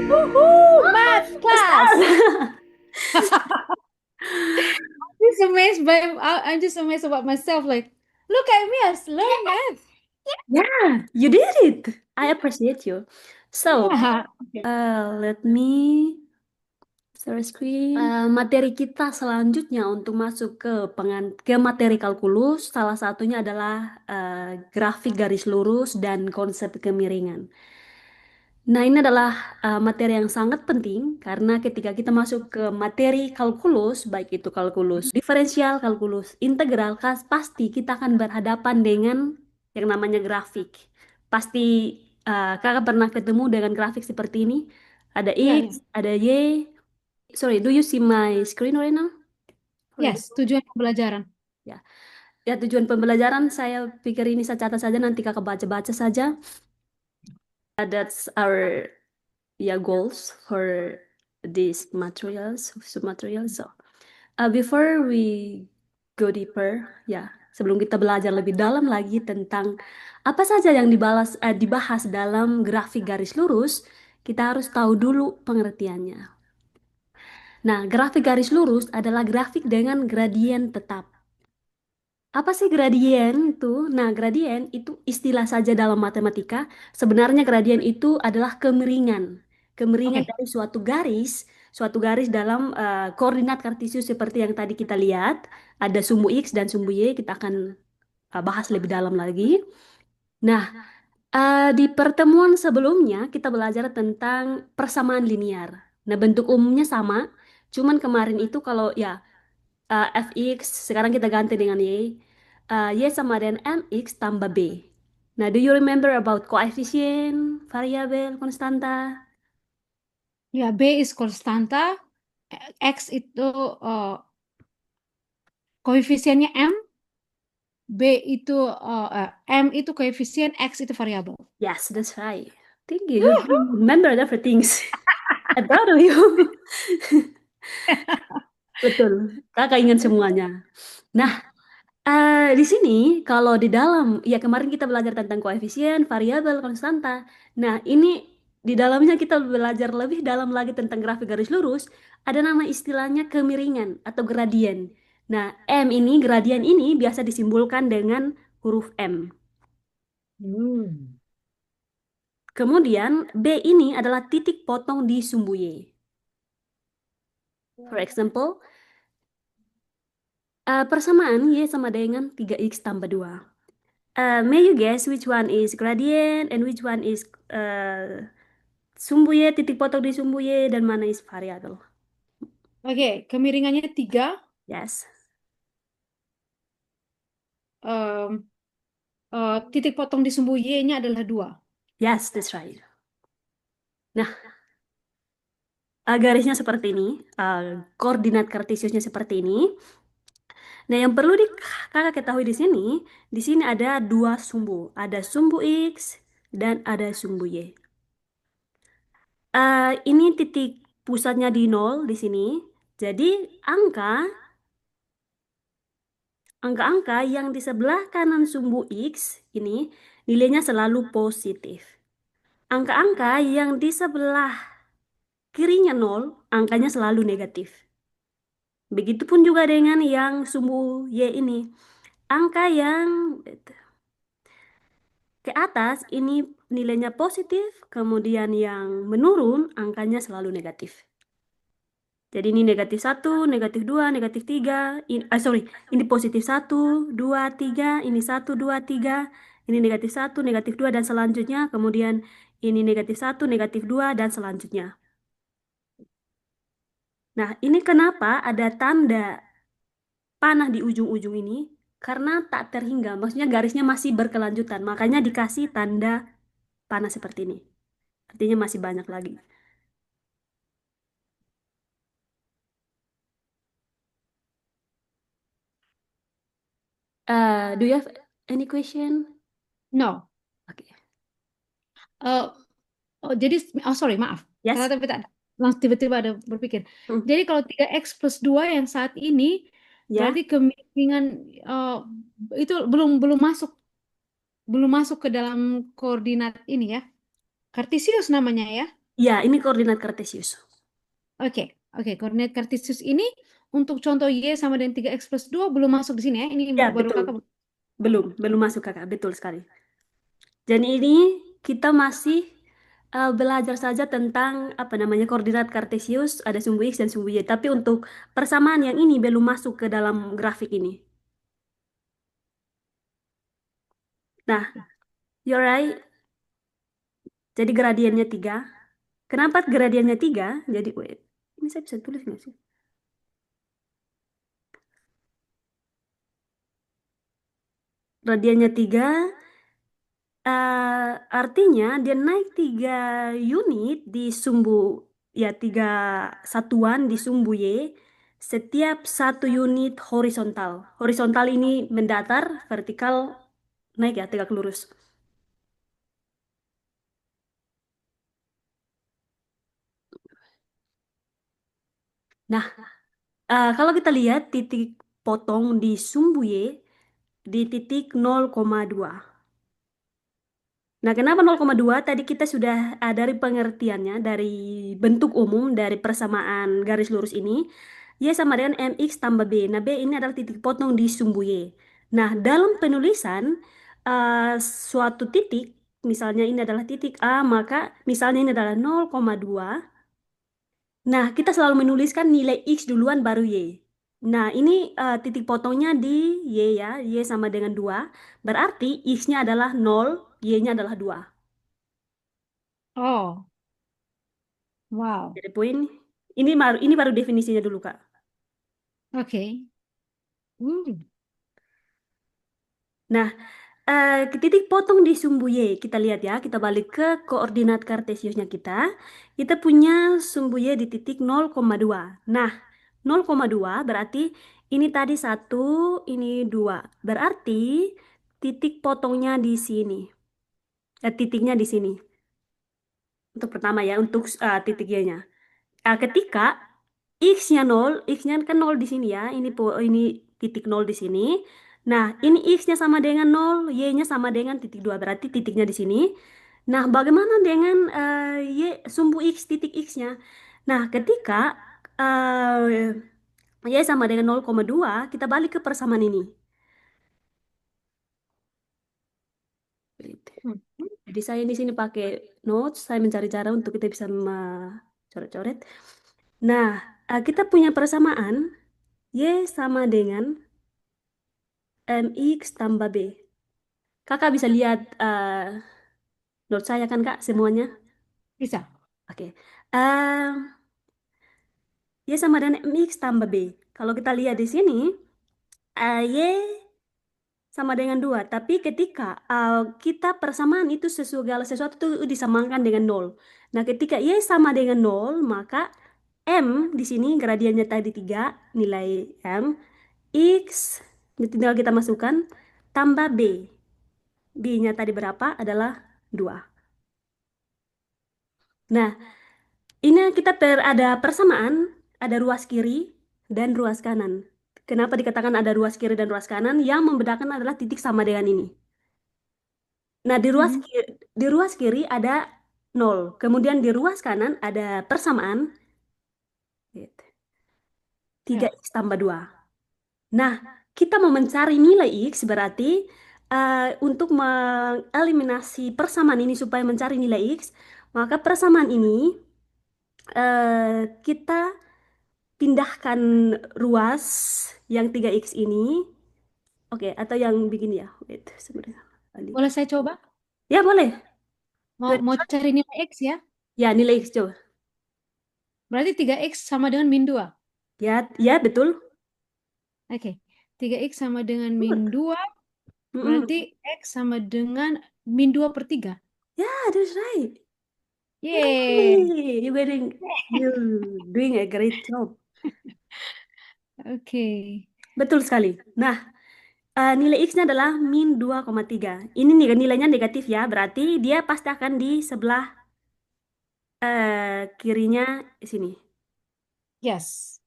Woohoo! Math class. Besar. Just amazed by I'm just amazed about myself. Like, look at me, I learned math. Yeah, you did it. I appreciate you. So, Yeah. let me share screen. Materi kita selanjutnya untuk masuk ke materi kalkulus, salah satunya adalah grafik garis lurus dan konsep kemiringan. Nah, ini adalah materi yang sangat penting karena ketika kita masuk ke materi kalkulus, baik itu kalkulus diferensial, kalkulus integral, pasti kita akan berhadapan dengan yang namanya grafik. Pasti kakak pernah ketemu dengan grafik seperti ini. Ada Yeah, yeah. X, ada Y. Sorry, do you see my screen right now? For Yes, example, tujuan pembelajaran. ya. Ya, tujuan pembelajaran saya pikir ini saya catat saja nanti kakak baca-baca saja. That's our goals for these materials, submaterials. So, before we go deeper, sebelum kita belajar lebih dalam lagi tentang apa saja yang dibahas dalam grafik garis lurus, kita harus tahu dulu pengertiannya. Nah, grafik garis lurus adalah grafik dengan gradien tetap. Apa sih gradien itu? Nah, gradien itu istilah saja dalam matematika. Sebenarnya gradien itu adalah kemiringan. Kemiringan Oke. dari suatu garis dalam koordinat kartesius seperti yang tadi kita lihat. Ada sumbu X dan sumbu Y, kita akan bahas lebih dalam lagi. Nah, di pertemuan sebelumnya kita belajar tentang persamaan linear. Nah, bentuk umumnya sama, cuman kemarin itu kalau fx sekarang kita ganti dengan y. Y sama dengan mx tambah b. Nah, do you remember about koefisien, variabel, konstanta? Ya, B is konstanta, X itu koefisiennya M, B itu M itu koefisien, X itu variabel. Yes, that's right. Thank you. You remember everything. I'm proud of you. Betul. Kakak ingat semuanya. Nah, di sini kalau di dalam ya kemarin kita belajar tentang koefisien, variabel, konstanta. Nah, ini di dalamnya kita belajar lebih dalam lagi tentang grafik garis lurus. Ada nama istilahnya kemiringan atau gradien. Nah, gradien ini biasa disimbolkan dengan huruf M. Hmm. Kemudian B ini adalah titik potong di sumbu Y. For example, persamaan Y sama dengan 3X tambah 2. May you guess which one is gradient and which one is sumbu Y, titik potong di sumbu Y, dan mana is variabel? Oke, kemiringannya 3, Yes, em, titik potong di sumbu Y-nya adalah 2. yes, that's right. Nah, garisnya seperti ini, koordinat kartesiusnya seperti ini. Nah, yang perlu kakak ketahui di sini ada dua sumbu, ada sumbu X dan ada sumbu Y. Ini titik pusatnya di nol di sini. Jadi, angka angka-angka yang di sebelah kanan sumbu X ini nilainya selalu positif. Angka-angka yang di sebelah kirinya nol, angkanya selalu negatif. Begitupun juga dengan yang sumbu Y ini. Angka yang ke atas ini nilainya positif, kemudian yang menurun angkanya selalu negatif. Jadi ini negatif satu, negatif 2, negatif 3. Sorry, ini positif satu, 2, 3. Ini satu, 2, 3. Ini negatif satu, negatif 2, dan selanjutnya. Kemudian ini negatif satu, negatif 2, dan selanjutnya. Nah, ini kenapa ada tanda panah di ujung-ujung ini? Karena tak terhingga, maksudnya garisnya masih berkelanjutan. Makanya dikasih tanda panah seperti ini. Artinya masih banyak lagi. Do you have any question? No. Oke. Eh, oh, jadi, oh sorry, maaf. Karena Yes. tapi tak langsung tiba-tiba ada berpikir. Hmm. Jadi kalau 3X plus 2 yang saat ini Ya. berarti kemiringan eh, itu belum belum masuk ke dalam koordinat ini ya. Kartesius namanya ya. Ya, ini koordinat Kartesius. Oke, oke. Koordinat Kartesius ini untuk contoh Y sama dengan 3x+2 belum masuk di sini ya. Ini Ya, baru betul. kakak. Belum masuk kakak, betul sekali. Dan ini kita masih belajar saja tentang apa namanya koordinat Kartesius, ada sumbu X dan sumbu Y. Tapi untuk persamaan yang ini belum masuk ke dalam grafik ini. Nah, you're right. Jadi gradiennya 3. Kenapa gradiennya 3? Jadi, wait. Ini saya bisa tulis nggak sih? Gradiennya 3, artinya dia naik 3 unit di sumbu, ya 3 satuan di sumbu Y, setiap 1 unit horizontal. Horizontal ini mendatar, vertikal naik ya, tegak lurus. Nah, kalau kita lihat titik potong di sumbu Y di titik 0,2. Nah, kenapa 0,2? Tadi kita sudah dari pengertiannya, dari bentuk umum, dari persamaan garis lurus ini, Y sama dengan MX tambah B. Nah, B ini adalah titik potong di sumbu Y. Nah, dalam penulisan, suatu titik, misalnya ini adalah titik A, maka misalnya ini adalah 0,2. Nah, kita selalu menuliskan nilai X duluan baru Y. Nah, ini titik potongnya di Y ya, Y sama dengan 2. Berarti X-nya adalah 0, Y-nya adalah 2. Oh, wow. Jadi poin ini baru definisinya dulu Kak. Oke. Hmm. Nah, ke titik potong di sumbu Y kita lihat ya, kita balik ke koordinat kartesiusnya kita. Kita punya sumbu Y di titik 0,2. Nah, 0,2 berarti ini tadi 1, ini 2. Berarti titik potongnya di sini. Titiknya di sini. Untuk pertama ya, untuk titik Y-nya. Ketika X-nya 0, X-nya kan 0 di sini ya. Ini titik 0 di sini. Nah, ini X-nya sama dengan 0, Y-nya sama dengan titik 2. Berarti titiknya di sini. Nah, bagaimana dengan sumbu X, titik X-nya? Nah, ketika Y sama dengan 0,2, kita balik ke persamaan ini. Hmm. Jadi saya di sini pakai notes, saya mencari cara untuk kita bisa coret-coret. Nah, kita punya persamaan Y sama dengan MX tambah B. Kakak bisa lihat note saya kan Kak semuanya? Bisa. Oke. Eh, Y sama dengan MX tambah B. Kalau kita lihat di sini, Y sama dengan 2. Tapi ketika kita persamaan itu segala sesuatu itu disamakan dengan 0. Nah, ketika Y sama dengan 0, maka M di sini gradiennya tadi 3, nilai M. X, tinggal kita masukkan, tambah B. B-nya tadi berapa? Adalah 2. Nah, ini kita ada persamaan, ada ruas kiri dan ruas kanan. Kenapa dikatakan ada ruas kiri dan ruas kanan? Yang membedakan adalah titik sama dengan ini. Nah, Mhm. di ruas kiri ada 0. Kemudian di ruas kanan ada persamaan gitu, Ya. 3x tambah 2. Nah, kita mau mencari nilai x berarti untuk mengeliminasi persamaan ini supaya mencari nilai x, maka persamaan ini kita pindahkan ruas yang 3x ini. Oke, atau yang begini ya. Wait, sebenarnya. Balik. Boleh saya coba? Ya, boleh. Mau mau cari nilai X ya? Ya, nilai x coba. Berarti 3x sama dengan min 2. Ya, ya betul. Oke. 3x sama dengan min Good. 2. Berarti Mm-mm. X sama dengan min 2 per 3. Yeah, that's right. Yeay. Yay! You doing a great job. Oke. Betul sekali. Nah, nilai X-nya adalah min 2,3. Ini nilainya negatif ya, berarti dia pasti akan di sebelah kirinya sini. Yes.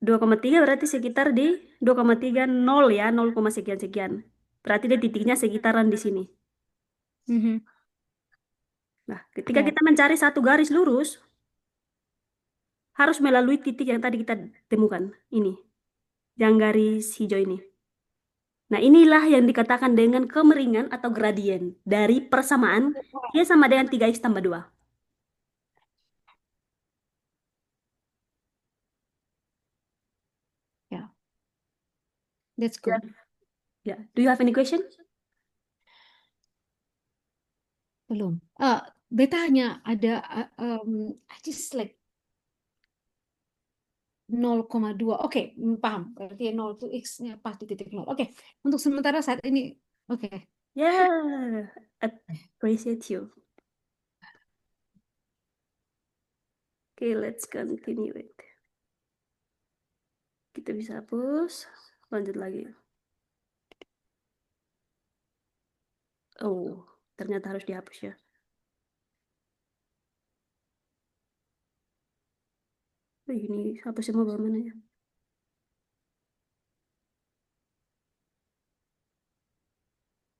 2,3 berarti sekitar di 2,30 ya, 0, sekian-sekian. Berarti dia titiknya sekitaran di sini. Mhm. Nah, ketika Ya. kita mencari satu garis lurus, harus melalui titik yang tadi kita temukan. Ini, yang garis hijau ini. Nah, inilah yang dikatakan dengan kemeringan atau gradien dari persamaan Y sama dengan 3X tambah 2. Ya, that's Ya. good. Ya. Do you have any question? Belum. Betanya ada I just like 0,2. Oke, paham. Berarti 0 itu X-nya pas di titik 0. Oke, untuk sementara saat ini, oke. Yeah, appreciate you. Okay, let's continue it. Kita bisa hapus. Lanjut lagi. Oh, ternyata harus dihapus ya. Ini hapus semua bagaimana ya?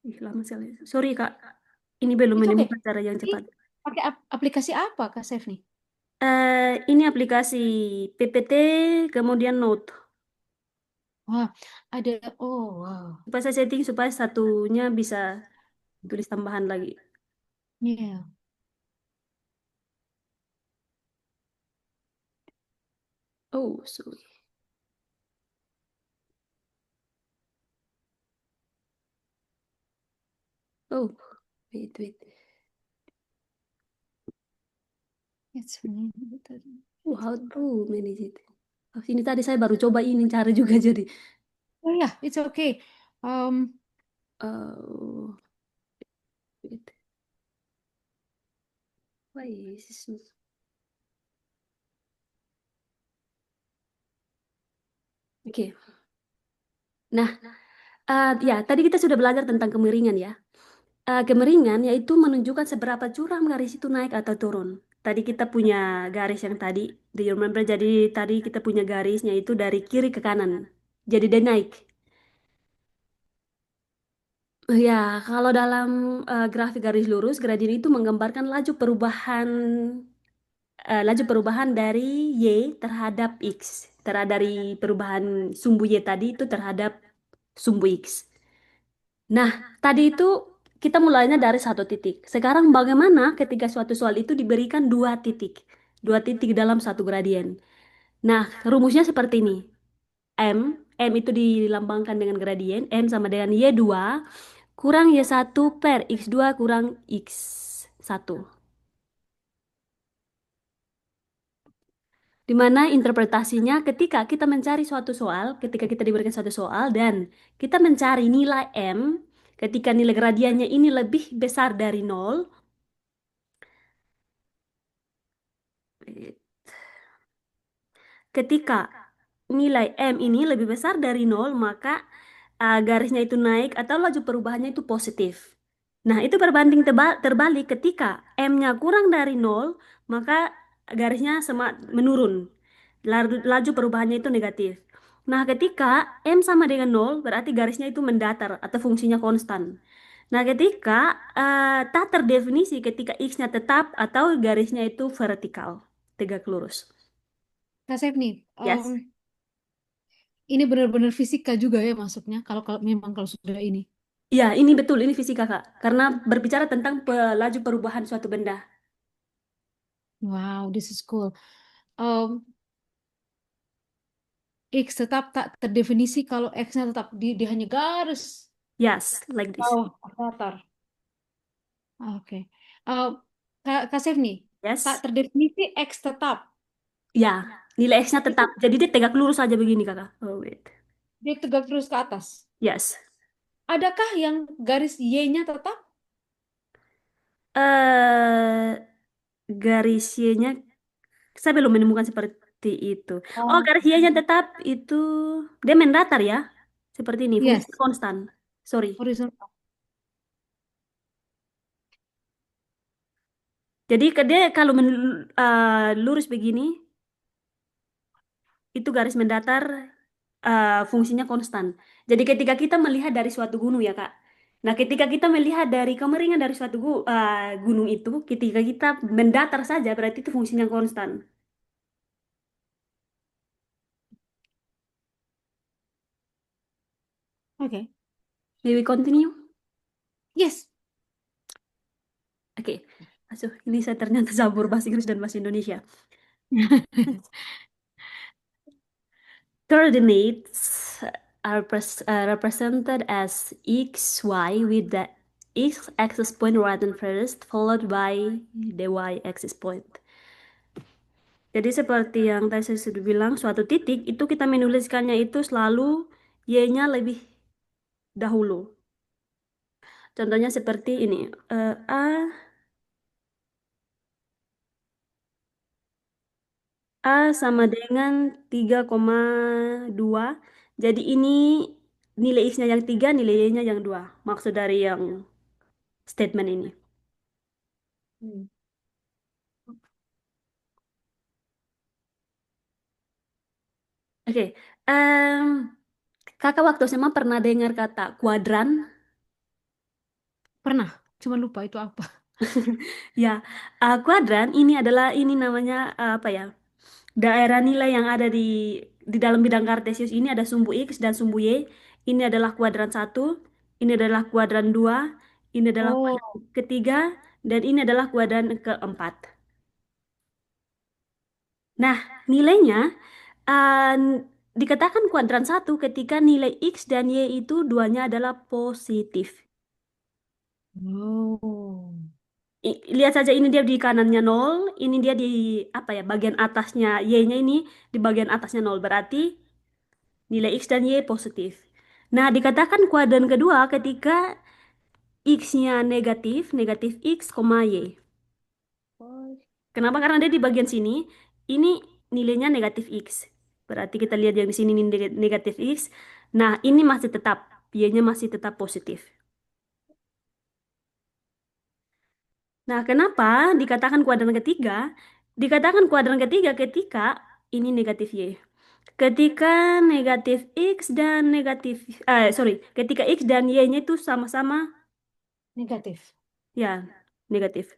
Ih, lama sekali. Sorry, Kak. Ini belum It's okay. menemukan cara yang Ini cepat. pakai aplikasi apa, Kak Chef nih? Ini aplikasi PPT, kemudian Note. Wah, ada. Oh, wow. Supaya saya setting supaya satunya bisa tulis tambahan lagi. Iya. Oh, sorry. Oh, wait, wait. It's fine. Oh, how to manage it? Oh, ini tadi saya baru coba ini cara juga jadi. Oh ya, it's okay. Oh, wait. Why is this not- Oke. Nah, ya tadi kita sudah belajar tentang kemiringan ya. Kemiringan yaitu menunjukkan seberapa curam garis itu naik atau turun. Tadi kita punya garis yang tadi, do you remember? Jadi tadi kita punya garisnya itu dari kiri ke kanan. Jadi dia naik. Ya, kalau dalam grafik garis lurus, gradien itu menggambarkan laju perubahan dari Y terhadap X. Dari perubahan sumbu Y tadi itu terhadap sumbu X. Nah, tadi itu kita mulainya dari satu titik. Sekarang bagaimana ketika suatu soal itu diberikan dua titik? Dua titik dalam satu gradien. Nah, rumusnya seperti ini. M itu dilambangkan dengan gradien, M sama dengan Y2 kurang Y1 per X2 kurang X1. Di mana interpretasinya ketika kita mencari suatu soal, ketika kita diberikan suatu soal dan kita mencari nilai M, ketika nilai gradiennya ini lebih besar dari nol, ketika nilai M ini lebih besar dari nol, maka garisnya itu naik atau laju perubahannya itu positif. Nah, itu berbanding terbalik ketika M-nya kurang dari nol, maka garisnya menurun. Laju perubahannya itu negatif. Nah, ketika M sama dengan nol, berarti garisnya itu mendatar atau fungsinya konstan. Nah, ketika tak terdefinisi ketika X-nya tetap atau garisnya itu vertikal, tegak lurus. Kak Chef nih, Yes. ini benar-benar fisika juga ya masuknya. Kalau memang kalau sudah ini. Ya, ini betul, ini fisika, Kak. Karena berbicara tentang laju perubahan suatu benda. Wow, this is cool. Um, X tetap tak terdefinisi kalau X-nya tetap di hanya garis Yes, like this. bawah datar. Oke. Eh, Kak Chef nih, tak Yes. terdefinisi X tetap. Ya, nilai X-nya Itu tetap. Jadi dia tegak lurus saja begini, Kakak. Oh, wait. dia tegak terus ke atas. Yes. Adakah yang garis Y-nya tetap? eh garis Y-nya, saya belum menemukan seperti itu. Oh, Oh, garis Y-nya tetap itu, dia mendatar ya. Seperti ini, fungsi yes, konstan. Sorry. horizontal. Jadi dia kalau lurus begini, itu garis mendatar fungsinya konstan. Jadi ketika kita melihat dari suatu gunung ya Kak, Nah, ketika kita melihat dari kemeringan dari suatu gunung itu, ketika kita mendatar saja berarti itu fungsinya konstan. Oke. May we continue? Yes. Oke. Asuh, ini saya ternyata cabur bahasa Inggris dan bahasa Indonesia. Coordinates are represented as x, y with the x-axis point written first, followed by the y-axis point. Jadi seperti yang tadi saya sudah bilang, suatu titik itu kita menuliskannya itu selalu y-nya lebih dahulu. Contohnya seperti ini. A sama dengan 3,2. Jadi ini nilai X-nya yang 3, nilai Y-nya yang 2. Maksud dari yang statement ini. Hmm. Oke. em, Kakak waktu SMA pernah dengar kata kuadran? Pernah, cuma lupa itu apa. Ya, kuadran ini adalah ini namanya apa ya? Daerah nilai yang ada di dalam bidang kartesius ini ada sumbu X dan sumbu Y. Ini adalah kuadran satu, ini adalah kuadran dua, ini adalah kuadran Oh, ketiga, dan ini adalah kuadran keempat. Nah, nilainya uh, dikatakan kuadran satu ketika nilai X dan Y itu duanya adalah positif. oh, Lihat saja ini dia di kanannya nol, ini dia di apa ya bagian atasnya Y-nya ini di bagian atasnya nol berarti nilai X dan Y positif. Nah, dikatakan kuadran kedua ketika X-nya negatif, negatif X, Y. Kenapa? Karena dia di bagian sini, ini nilainya negatif X. Berarti kita lihat yang di sini ini negatif X. Nah, ini masih tetap, Y-nya masih tetap positif. Nah, kenapa dikatakan kuadran ketiga? Dikatakan kuadran ketiga ketika ini negatif Y. Ketika negatif X dan negatif, sorry, ketika X dan Y-nya itu sama-sama, negatif. ya, negatif.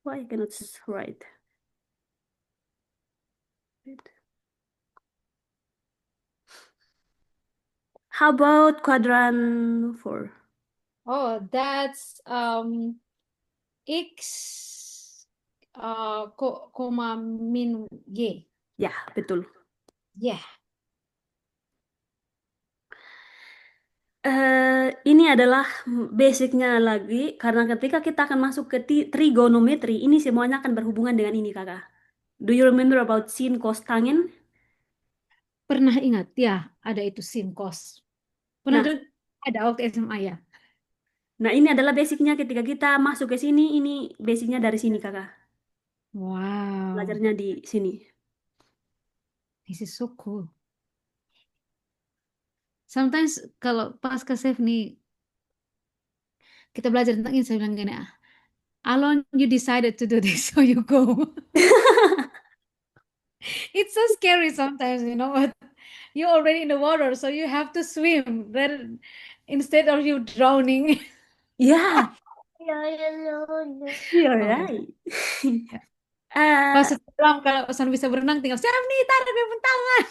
Why I cannot write? How about quadrant 4? Oh, that's X koma min Y. Ya, betul. Yeah. Ini adalah basicnya lagi, karena ketika kita akan masuk ke trigonometri, ini semuanya akan berhubungan dengan ini, kakak. Do you remember about sin, cos, tangent? Pernah ingat ya, ada itu sin cos. Pernah Nah, ada waktu SMA ya. nah ini adalah basicnya ketika kita masuk ke sini, ini basicnya dari sini, kakak. Wow, Belajarnya di sini. this is so cool. Sometimes kalau pas ke save nih, kita belajar tentang ini, saya bilang gini, ah, Alon, you decided to do this, so you go. It's so scary sometimes, but you're already in the water, so you have to swim rather instead of you drowning. Ya, you're Oh my God. right. Ya. Pas Eh, setelah kalau San bisa berenang, tinggal siap nih, tarik dia tangan.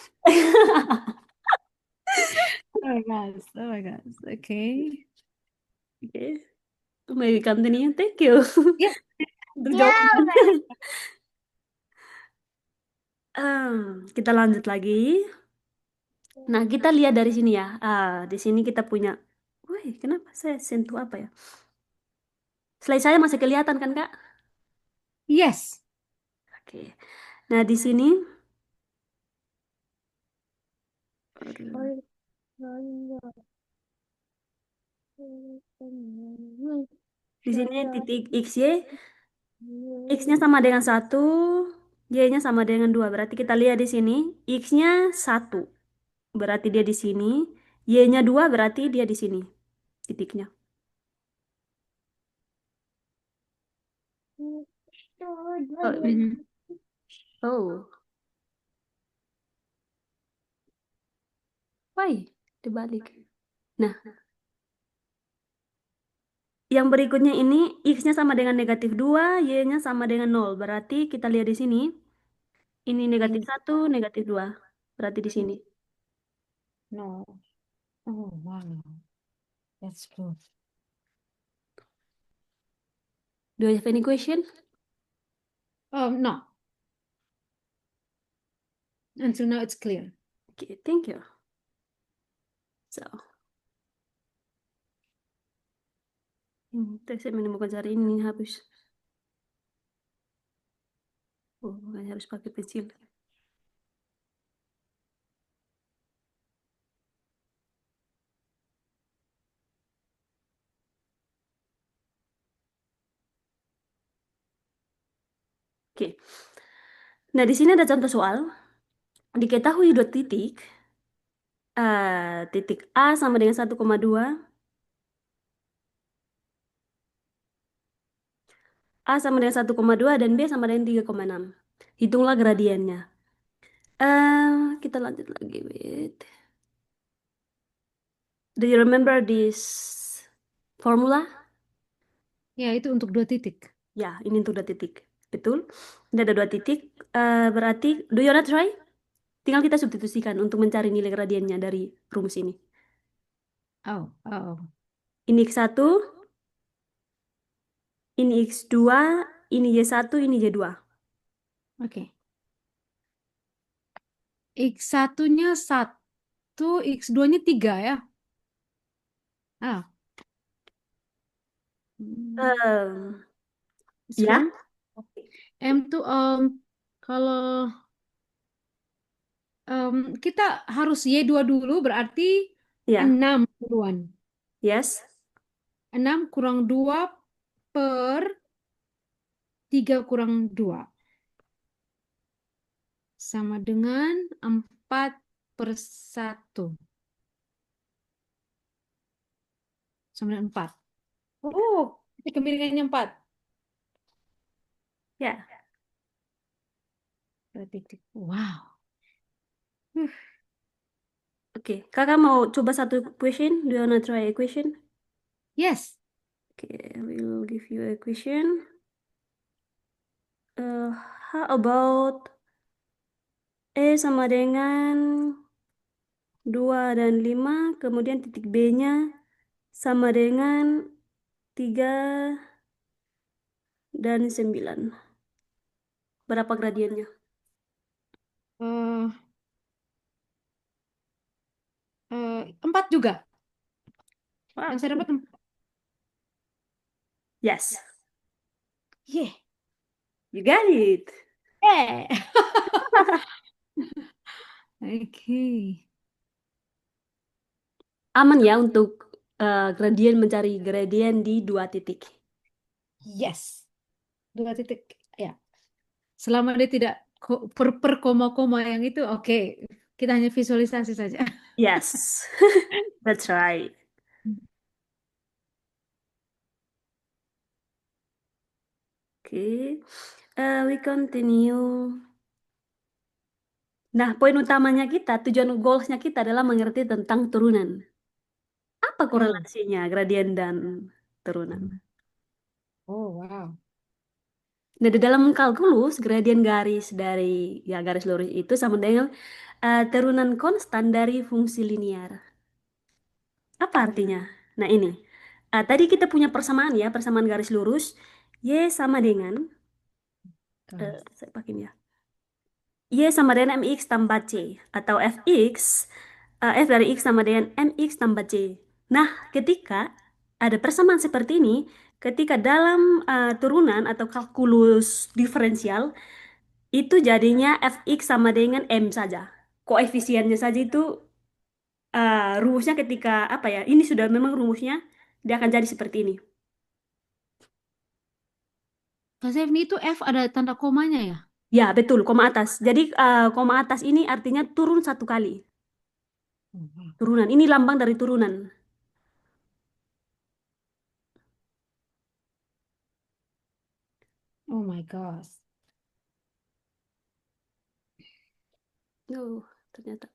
Oh my gosh, oh my gosh. Okay. Oke, maybe continue. Thank you Ya. untuk Yeah. jawabannya. Kita lanjut lagi. Nah, kita lihat dari sini ya. Di sini kita punya. Wih, kenapa saya sentuh apa ya? Slide saya masih kelihatan kan, Kak? Yes. Oke. Nah, di sini titik XY, X-nya sama dengan satu, Y-nya sama dengan 2. Berarti kita lihat di sini, X-nya satu, berarti dia di sini. Y-nya 2, berarti dia di sini titiknya. Oh, Mhm. oh, why? Dibalik. Nah, Yang berikutnya ini X-nya sama dengan negatif 2, Y-nya sama dengan 0. Berarti kita lihat di sini. Ini negatif In 1, negatif 2. Berarti di sini. no. Oh wow, that's good. Do you have any question? No, until now it's clear. Okay, thank you. So, saya menemukan cari ini habis. Oh, makanya harus pakai pensil. Oke. Nah, di sini ada contoh soal. Diketahui dua titik. Titik A sama dengan 1,2. A sama dengan 1,2 dan B sama dengan 3,6. Hitunglah gradiennya. Kita lanjut lagi. Wait. Do you remember this formula? Ya, itu untuk dua titik. Ya, ini untuk dua titik. Betul. Ini ada dua titik. Berarti, do you wanna try? Tinggal kita substitusikan untuk mencari nilai gradiennya dari rumus ini. Oh, oh. Ini X1, ini X2, ini Y1, ini Y2. Oke. X satunya satu, X duanya tiga ya. Ah, hmm, Em, it's ya, one. M tuh kalau kita harus Y2 dulu berarti ya, 6 duluan. yes, 6 kurang 2 per 3 kurang 2 sama dengan 4 per 1 sama dengan 4. Oh, ini kemiringannya 4. ya. Berarti, wow. Oke, kakak mau coba satu question? Do you wanna try a question? Yes. Okay, I will give you a question. Uh, how about E sama dengan 2 dan 5, kemudian titik B-nya sama dengan 3 dan 9. Berapa gradiennya? Eh, 4 juga. Yang Wow. saya dapat 4. Yes, Yeah. you got it. Yeah. Oke. Aman ya untuk gradien mencari gradien di dua titik. Yes. 2 titik. Ya. Selama dia tidak per koma-koma yang itu, oke. Kita hanya visualisasi saja. Yes, that's right. Oke, we continue. Nah, poin utamanya kita, tujuan goalsnya kita adalah mengerti tentang turunan. Apa Oh, korelasinya gradien dan turunan? oh wow. Nah, di dalam kalkulus, gradien garis dari ya garis lurus itu sama dengan turunan konstan dari fungsi linear. Apa artinya? Nah, ini. Tadi kita punya persamaan ya, persamaan garis lurus. Y sama dengan, God. saya pakai ini ya. Y sama dengan mx tambah c. Atau fx, f dari x sama dengan mx tambah c. Nah, ketika ada persamaan seperti ini, ketika dalam turunan atau kalkulus diferensial, itu jadinya fx sama dengan m saja. Koefisiennya saja itu rumusnya ketika apa ya? Ini sudah memang rumusnya dia akan jadi seperti ini. Kak Zevni itu F ada tanda komanya ya? Ya, betul, koma atas. Jadi koma atas ini artinya turun satu kali. Oh, wow. Turunan. Ini lambang dari turunan. Oh my gosh. Oh, ternyata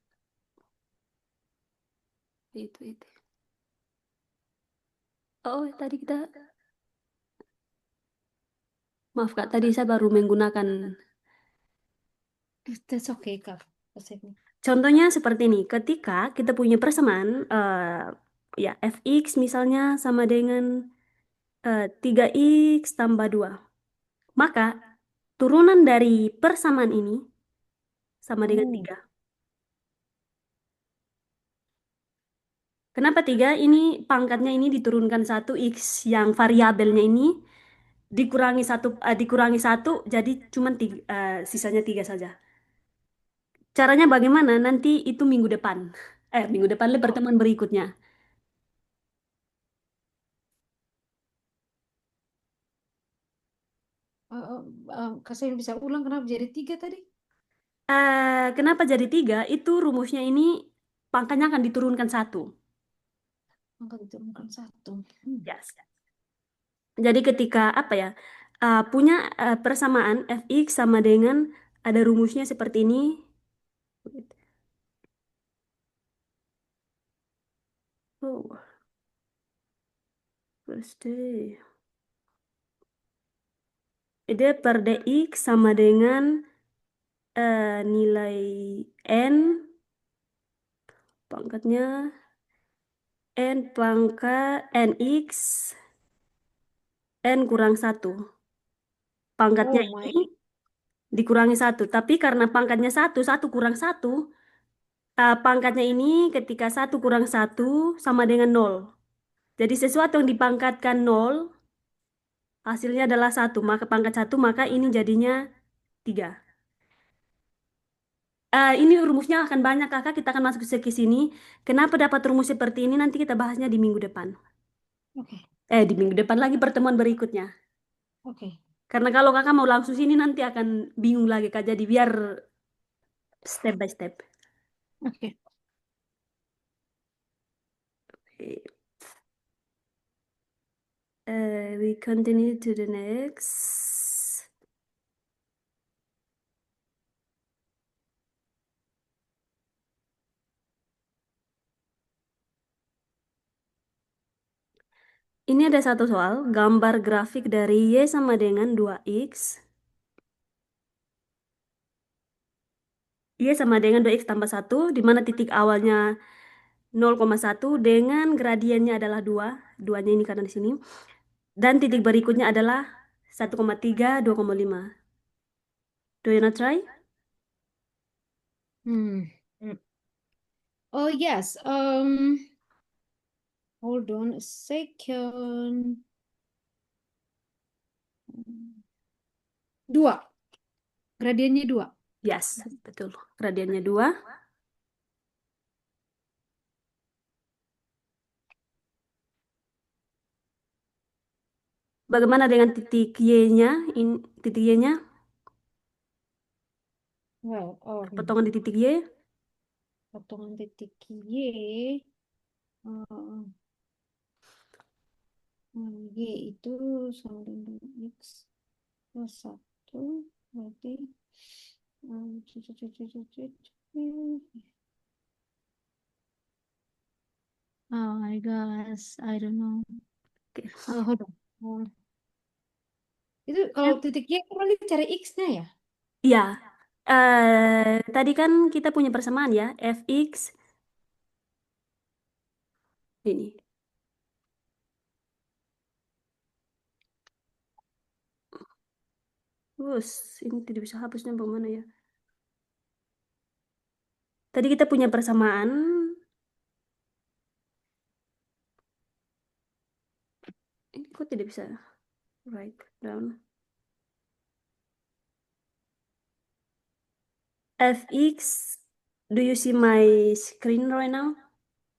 itu. Oh, tadi kita, maaf Kak, tadi saya baru menggunakan. That's okay, Kak. Konsepnya. Contohnya seperti ini, ketika kita punya persamaan, ya fx misalnya sama dengan 3x tambah 2, maka turunan dari persamaan ini sama dengan Oh, 3. Kenapa 3? Ini pangkatnya ini diturunkan satu x yang variabelnya ini dikurangi satu, jadi cuma sisanya 3 saja. Caranya bagaimana? Nanti itu minggu depan. Minggu depan pertemuan berikutnya. Kak saya bisa ulang kenapa jadi 3 tadi? Kenapa jadi 3? Itu rumusnya ini pangkatnya akan diturunkan satu. Angka diturunkan 1. Hmm. Yes. Jadi ketika apa ya? Punya persamaan fx sama dengan ada rumusnya seperti ini. Oh, first day. Jadi per dx sama dengan nilai n, pangkatnya n pangkat nx n kurang satu. Pangkatnya Oh my. ini dikurangi satu. Tapi karena pangkatnya satu, satu kurang satu, pangkatnya ini ketika satu kurang satu sama dengan nol. Jadi sesuatu yang dipangkatkan nol, hasilnya adalah satu. Maka pangkat satu, maka ini jadinya tiga. Ini rumusnya akan banyak kakak, kita akan masuk ke sini. Kenapa dapat rumus seperti ini? Nanti kita bahasnya di minggu depan. Oke, Di minggu depan lagi pertemuan berikutnya. oke, Karena kalau kakak mau langsung sini nanti akan bingung lagi kak. Jadi biar step by step. oke. Oke. We continue to the next. Ini ada satu soal, gambar grafik dari Y sama dengan 2X. Y sama dengan 2X tambah satu, di mana titik awalnya 0,1 dengan gradiennya adalah 2. Duanya ini karena di sini. Dan titik berikutnya adalah 1,3, 2,5. Do you not try? Hmm. Hmm. Oh yes. Hold on a second. Dua. Gradiennya dua. Yes, betul. Gradiennya 2. Bagaimana dengan titik Y-nya? Titik Y-nya, Well, potongan di titik Y. potongan titik Y. eh, Y itu sama dengan X plus 1. Berarti cucu, cucu, cucu, cucu. Oh my gosh, I don't know. Oke. Hold on. Itu kalau titik Y kan nanti cari X-nya ya? Iya. Tadi kan kita punya persamaan ya, fx ini. Terus, ini tidak bisa hapusnya bagaimana ya? Tadi kita punya persamaan. Ini kok tidak bisa write down. Fx, do you see my screen right now?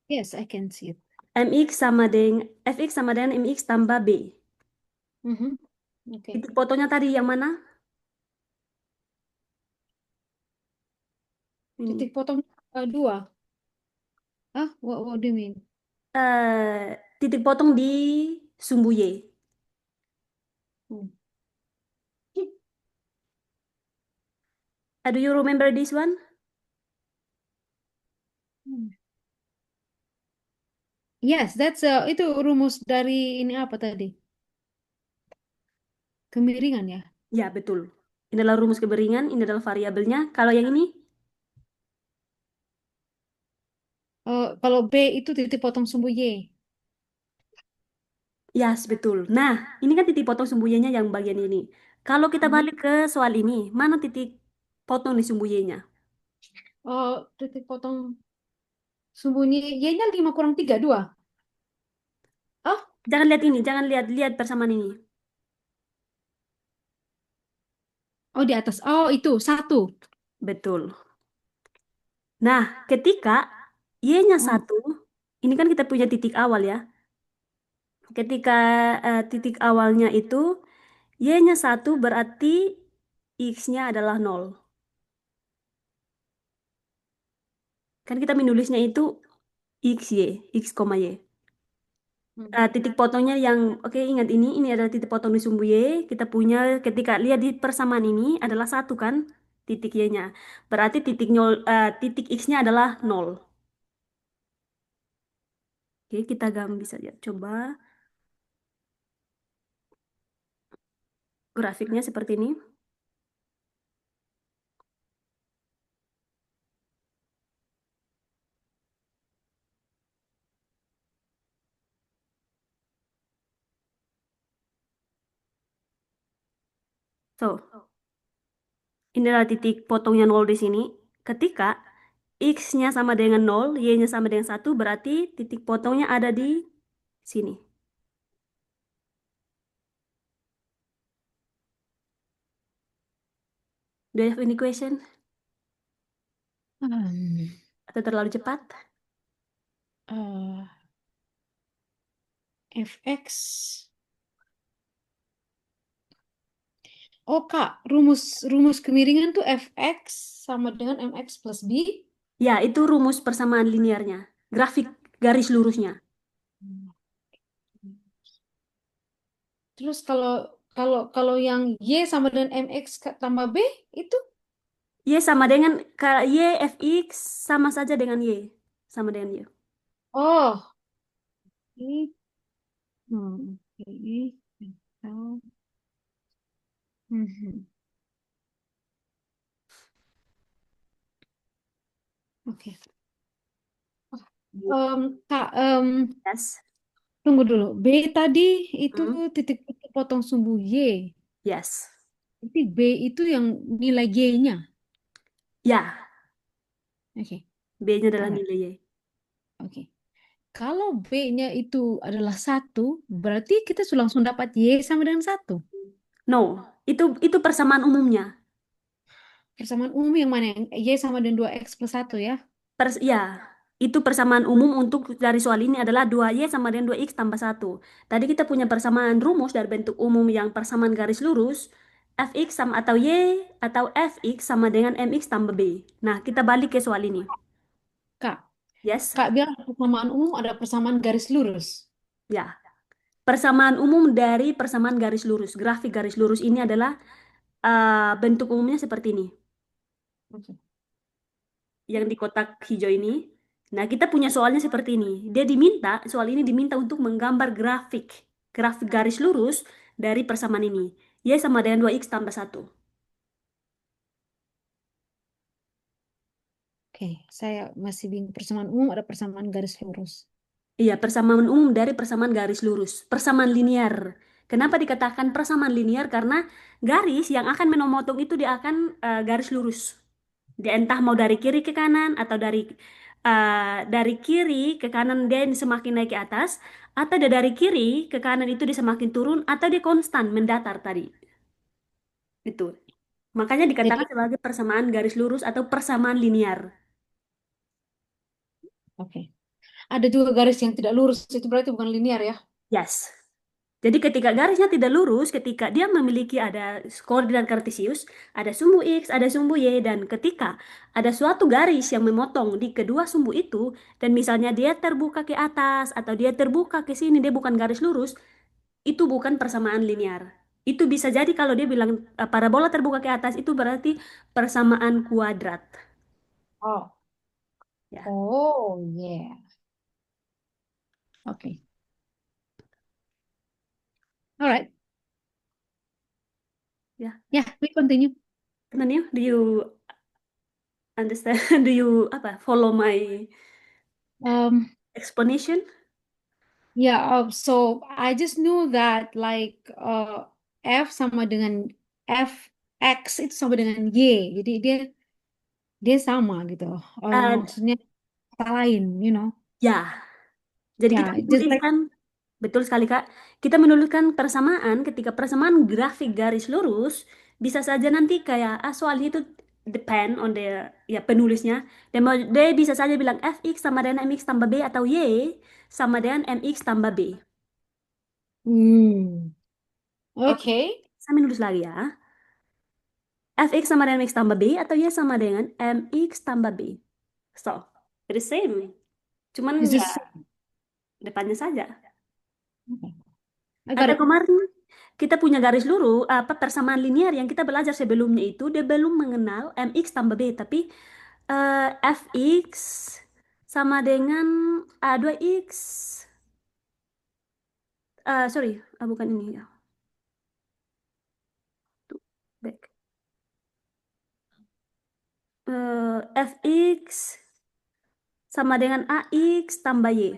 Yes, I can see it. Fx sama dengan mx tambah b. Mhm. Oke. Titik fotonya tadi yang mana? Ini. Titik potong dua. Ah, what do you mean? Titik potong di sumbu y. Hmm. Do you remember this one? Hmm. Yes, itu rumus dari ini apa tadi? Kemiringan ya. Ya, betul. Ini adalah rumus keberingan, ini adalah variabelnya. Kalau yang ini, Kalau B itu titik potong sumbu Y. yes, betul. Nah, ini kan titik potong sumbu Y-nya yang bagian ini. Kalau kita Hmm. balik ke soal ini, mana titik potong di sumbu Y-nya? Titik potong sumbunya Y-nya 5 kurang 3 2. Oh, Jangan lihat ini, jangan lihat lihat persamaan ini. oh di atas. Oh, itu satu. Betul. Nah, ketika Y-nya Hmm. satu, ini kan kita punya titik awal ya. Ketika titik awalnya itu Y-nya satu berarti X-nya adalah nol. Kan kita menulisnya itu X, Y, X, koma Y. Hmm. Titik potongnya yang, oke ingat ini adalah titik potong di sumbu Y. Kita punya, ketika lihat di persamaan ini adalah satu kan, titik Y-nya. Berarti titik nol, titik X-nya adalah nol. Oke, kita bisa lihat. Coba grafiknya seperti ini. So, ini adalah titik potongnya nol di sini. Ketika X-nya sama dengan nol, Y-nya sama dengan satu, berarti titik potongnya ada di sini. Do you have any question? Hmm. Atau terlalu cepat? Eh, fx. Oh, Kak, rumus rumus kemiringan tuh fx sama dengan mx plus b. Ya, itu rumus persamaan linearnya. Grafik garis lurusnya. Terus kalau kalau kalau yang y sama dengan mx tambah b itu, Y sama dengan Y fx sama saja dengan Y. Sama dengan Y. oh, ini, oke. Oh, mhm. Oke. Kak, Yes. tunggu dulu. B tadi itu Hmm. titik titik potong sumbu Y. Yes. Jadi B itu yang nilai Y-nya. Ya, Oke, B-nya adalah alright. nilai Y. Oke. Kalau B-nya itu adalah satu, berarti kita sudah langsung dapat Y sama dengan satu. No, itu persamaan umumnya. Persamaan umum yang mana? Yang Y sama dengan 2X plus satu ya? Ya, itu persamaan umum untuk dari soal ini adalah 2Y sama dengan 2X tambah satu. Tadi kita punya persamaan rumus dari bentuk umum yang persamaan garis lurus, Fx sama atau Y atau Fx sama dengan Mx tambah B. Nah, kita balik ke soal ini. Kak, Yes, Kak bilang persamaan umum ada persamaan garis lurus. ya. Persamaan umum dari persamaan garis lurus. Grafik garis lurus ini adalah bentuk umumnya seperti ini. Oke. Yang di kotak hijau ini. Nah, kita punya soalnya seperti ini. Soal ini diminta untuk menggambar grafik garis lurus dari persamaan ini. Y sama dengan 2X tambah satu. Oke, saya masih bingung. Persamaan umum ada persamaan garis lurus. Iya, persamaan umum dari persamaan garis lurus. Persamaan linear. Kenapa dikatakan persamaan linear? Karena garis yang akan memotong itu dia akan garis lurus. Dia entah mau dari kiri ke kanan atau dari kiri ke kanan dia semakin naik ke atas, atau dia dari kiri ke kanan itu dia semakin turun, atau dia konstan mendatar tadi. Itu. Makanya Jadi, dikatakan sebagai persamaan garis lurus atau persamaan linear. oke. Ada juga garis yang tidak lurus, itu berarti bukan linear ya? Yes. Jadi ketika garisnya tidak lurus, ketika dia memiliki ada koordinat kartesius, ada sumbu X, ada sumbu Y, dan ketika ada suatu garis yang memotong di kedua sumbu itu, dan misalnya dia terbuka ke atas atau dia terbuka ke sini, dia bukan garis lurus, itu bukan persamaan linear. Itu bisa jadi kalau dia bilang parabola terbuka ke atas, itu berarti persamaan kuadrat. Oh, Ya. oh, yeah. Oke. Alright. Ya, Yeah, we continue. continue. Do you understand? Do you apa? Follow my Um, explanation? yeah, so I just knew that like F sama dengan F X itu sama dengan Y. Jadi dia dia sama gitu. And Maksudnya kata lain, you know. ya, jadi kita Ya, just like menuliskan betul sekali Kak. Kita menuliskan persamaan ketika persamaan grafik garis lurus bisa saja nanti kayak soalnya itu depend on the ya penulisnya. Dan dia bisa saja bilang fx sama dengan mx tambah b atau y sama dengan mx tambah b. Oke, okay. saya menulis lagi ya. Fx sama dengan mx tambah b atau y sama dengan mx tambah b. So, the same. Cuman It's ya just depannya saja. okay. I got Ada it. kemarin kita punya garis lurus apa persamaan linear yang kita belajar sebelumnya itu dia belum mengenal mx tambah b tapi fx sama dengan a2x sorry bukan ini ya tuh back. Fx sama dengan ax tambah y.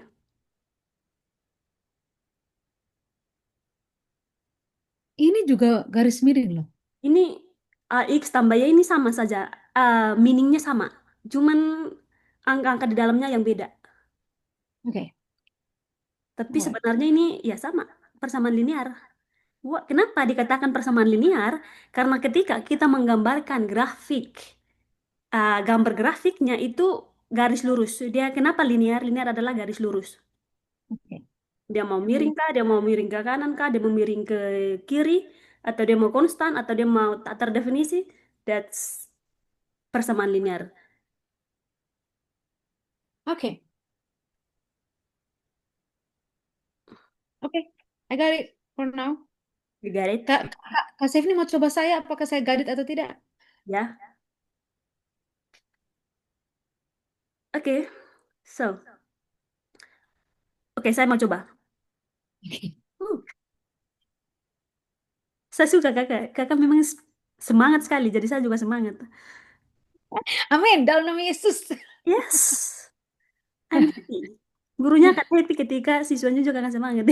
Ini juga garis miring loh. Ini ax tambah y ini sama saja, meaningnya sama cuman angka-angka di dalamnya yang beda. Oke. Tapi Alright. sebenarnya ini ya sama persamaan linear. Wah, kenapa dikatakan persamaan linear? Karena ketika kita menggambarkan grafik, gambar grafiknya itu garis lurus. Dia kenapa linear? Linear adalah garis lurus. Oke. Dia mau miring kah? Dia mau miring ke kanan kah? Dia mau miring ke kiri? Atau dia mau konstan? Atau dia mau tak terdefinisi? That's persamaan linear. Oke. Oke. I got it for now. You got it? Kak Sefni mau coba saya apakah saya got it atau tidak? Ya. Oke. So, oke, saya mau coba. Oke. Uh, saya suka kakak. Kakak memang semangat sekali. Jadi saya juga semangat. Amin, dalam nama Yesus. Yes. I'm happy. Gurunya akan happy ketika siswanya juga akan semangat.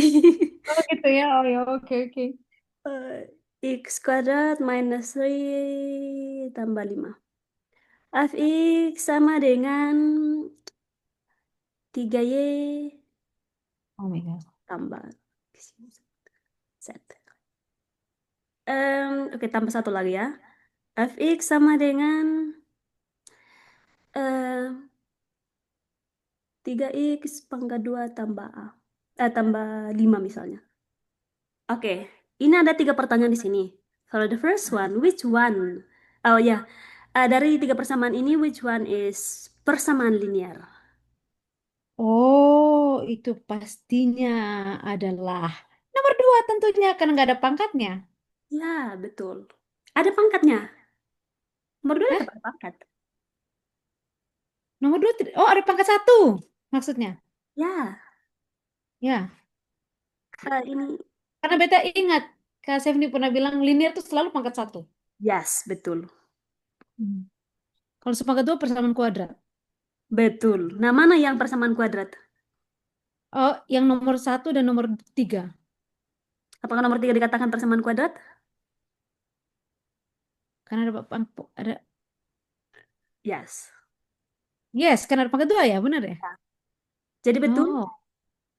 Oh gitu ya. Oh ya, oke oke. Eh, X kuadrat minus 3 tambah 5. Fx sama dengan 3y Oh my God. tambah Z. Oke, tambah satu lagi ya. Fx sama dengan em, 3x pangkat 2 tambah A. Tambah 5 misalnya. Oke, ini ada tiga pertanyaan di sini. Kalau the first one, which one? Oh ya, dari tiga persamaan ini, which one is persamaan linear? Oh, itu pastinya adalah nomor dua tentunya karena nggak ada pangkatnya. Ya, betul. Ada pangkatnya. Nomor dua Hah? tetap ada pangkat. Nomor dua, oh ada pangkat satu maksudnya. Ya, Ya, ini, karena beta ingat Kak Sefni pernah bilang linear itu selalu pangkat satu. yes, betul. Hmm. Kalau sepangkat dua persamaan kuadrat. Betul. Nah, mana yang persamaan kuadrat? Oh, yang nomor satu dan nomor tiga. Apakah nomor tiga dikatakan persamaan kuadrat? Karena ada Yes. yes, karena ada pangkat dua ya, benar ya? Ya. Jadi betul. Oh,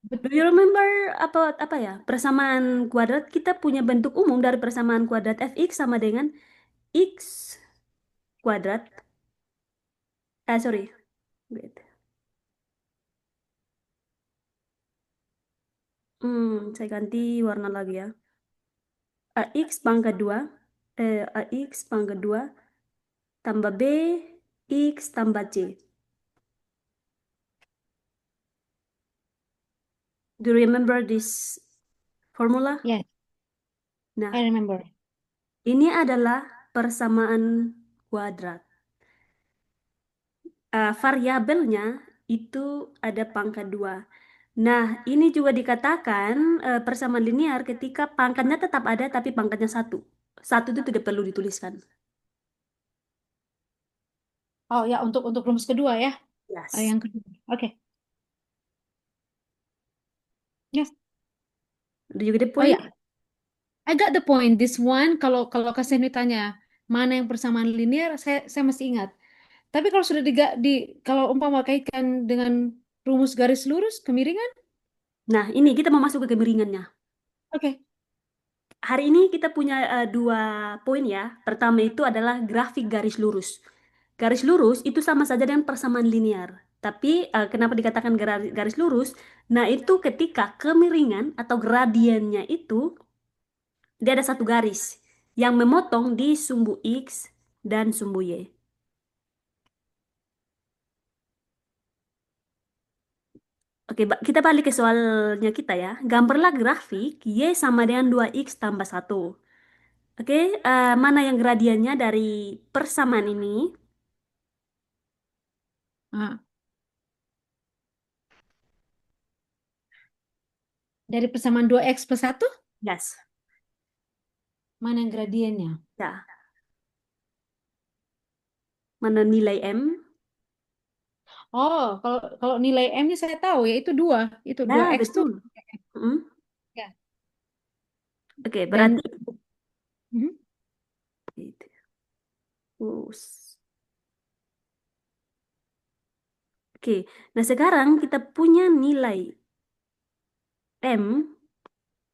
Do you remember apa ya? Persamaan kuadrat kita punya bentuk umum dari persamaan kuadrat fx sama dengan x kuadrat. Sorry. Wait. Saya ganti warna lagi ya. AX pangkat 2, AX pangkat 2 tambah B, X tambah C. Do you remember this formula? yes, Nah, I remember. ini adalah persamaan kuadrat. Variabelnya itu ada pangkat 2. Nah, ini juga dikatakan persamaan linear ketika pangkatnya tetap ada tapi pangkatnya satu. Satu itu tidak perlu dituliskan. Oh ya, untuk rumus kedua ya. Yes. Yang kedua. Oke. Yes. Do you get the Oh point? ya, I got the point. This one, kalau kalau Kak ditanya mana yang persamaan linear, saya masih ingat. Tapi kalau sudah kalau umpama kaitkan dengan rumus garis lurus kemiringan, Nah, ini kita mau masuk ke kemiringannya. oke. Hari ini kita punya dua poin ya. Pertama itu adalah grafik garis lurus. Garis lurus itu sama saja dengan persamaan linear. Tapi kenapa dikatakan garis lurus? Nah, itu ketika kemiringan atau gradiennya itu dia ada satu garis yang memotong di sumbu X dan sumbu Y. Oke, kita balik ke soalnya kita ya. Gambarlah grafik Y sama dengan 2X tambah satu. Oke, mana yang gradiennya dari persamaan ini? Ah, dari persamaan 2x+1, Yes. mana yang gradiennya? Ya, mana nilai M? Oh, kalau kalau nilai M-nya saya tahu ya itu dua. Itu dua Ya, x tuh. betul. Mm. Ya. Oke, Dan berarti mhm. gitu. Oke, nah sekarang kita punya nilai M,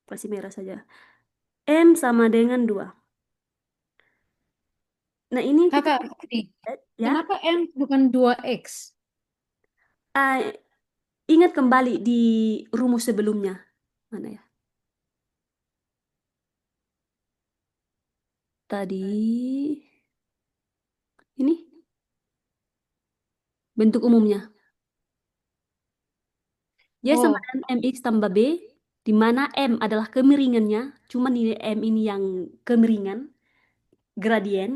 kasih merah saja. M sama dengan 2. Nah, ini kita Kakak, nih, lihat ya. kenapa M bukan 2x? Ah, ingat kembali di rumus sebelumnya. Mana ya? Tadi ini bentuk umumnya. Y sama Oh, dengan MX tambah B, di mana M adalah kemiringannya, cuma nilai M ini yang kemiringan, gradien.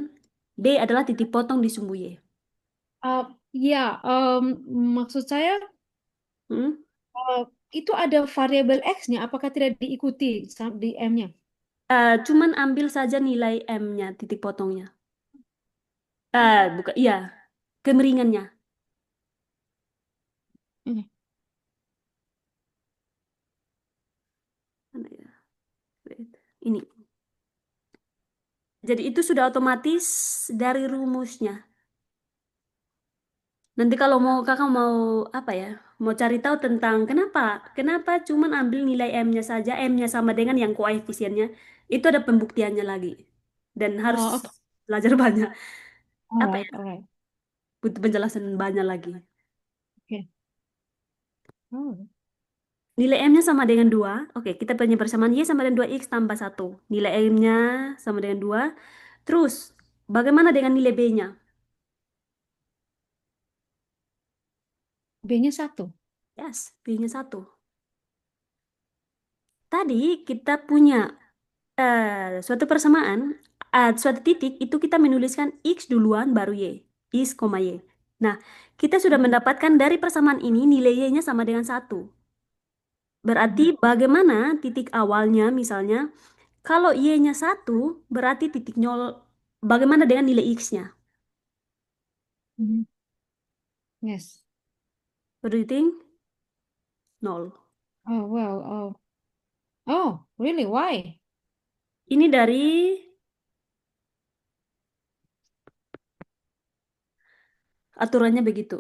B adalah titik potong di sumbu Y. uh, ya, maksud saya Hmm? uh, itu ada variabel x-nya. Apakah tidak diikuti di M-nya? Cuman ambil saja nilai M-nya, titik potongnya. Bukan, iya, kemiringannya. Hmm. Mana ya? Wait. Ini. Jadi itu sudah otomatis dari rumusnya. Nanti kalau mau kakak mau apa ya? Mau cari tahu tentang kenapa cuman ambil nilai M-nya saja, M-nya sama dengan yang koefisiennya, itu ada pembuktiannya lagi. Dan harus Oh, oke. belajar banyak. Apa Alright, ya? alright. Butuh penjelasan banyak lagi. Oke. Oh. Nilai M-nya sama dengan 2. Oke, kita punya persamaan Y sama dengan 2X tambah satu. Nilai M-nya sama dengan 2. Terus, bagaimana dengan nilai B-nya? B-nya 1. Yes, B-nya satu. Tadi kita punya suatu persamaan, suatu titik itu kita menuliskan X duluan baru Y. X, koma Y. Nah, kita sudah Mhm, mendapatkan dari persamaan ini nilai Y-nya sama dengan satu. Berarti mhm, bagaimana titik awalnya misalnya, kalau Y-nya satu, berarti titik nol, bagaimana dengan nilai X-nya? mhm. Yes. What do you think? Nol. Oh, well. Oh. Oh, really? Why? Ini dari aturannya begitu.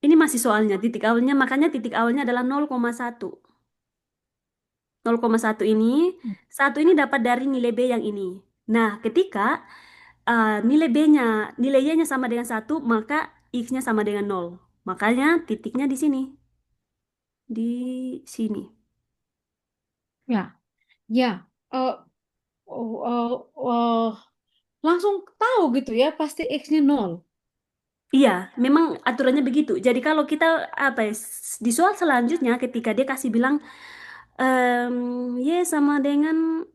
Ini masih soalnya, titik awalnya, makanya titik awalnya adalah 0,1. 0,1 ini, satu ini dapat dari nilai B yang ini. Nah, ketika nilai B-nya, nilai Y-nya sama dengan satu, maka X-nya sama dengan nol. Makanya titiknya di sini. Di sini. Ya, ya. Oh, langsung tahu gitu ya, pasti X-nya 0. Iya, memang aturannya begitu. Jadi kalau kita apa ya, di soal selanjutnya ketika dia kasih bilang Y sama dengan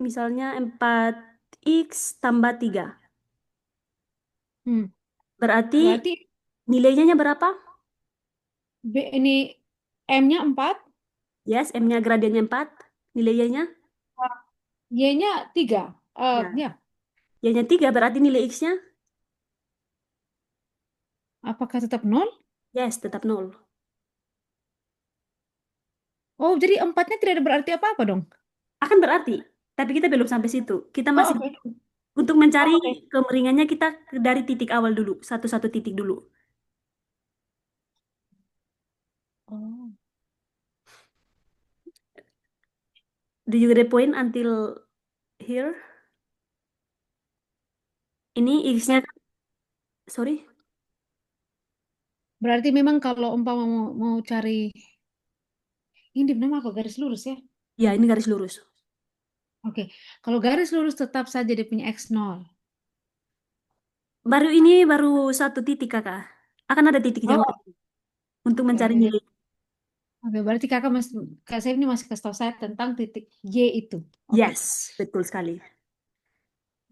misalnya 4X tambah 3. Hmm. Berarti Berarti. Nilainya berapa? B ini M-nya 4, Yes, M-nya gradiennya 4. Nilainya? Y-nya 3. Nah, Ya, Y-nya 3 berarti nilai X-nya? apakah tetap nol? Yes, tetap nol. Oh, jadi empatnya tidak ada berarti apa-apa dong? Akan berarti, tapi kita belum sampai situ. Kita Oh, masih oke. untuk Oh, mencari oke. kemeringannya kita dari titik awal dulu, satu-satu titik dulu. Oh. Do you get the point until here? Ini X-nya, Ber- sorry. Berarti memang kalau umpama mau cari ini nama apa garis lurus ya? Ya, ini garis lurus. Oke. Kalau garis lurus tetap saja dia punya X nol. Baru ini baru satu titik kakak. Akan ada titik yang Oh, lain untuk oke, mencari oke. nilai. Oke, berarti Kak saya ini masih kasih tahu saya tentang titik Y itu. Oke. Yes, betul sekali.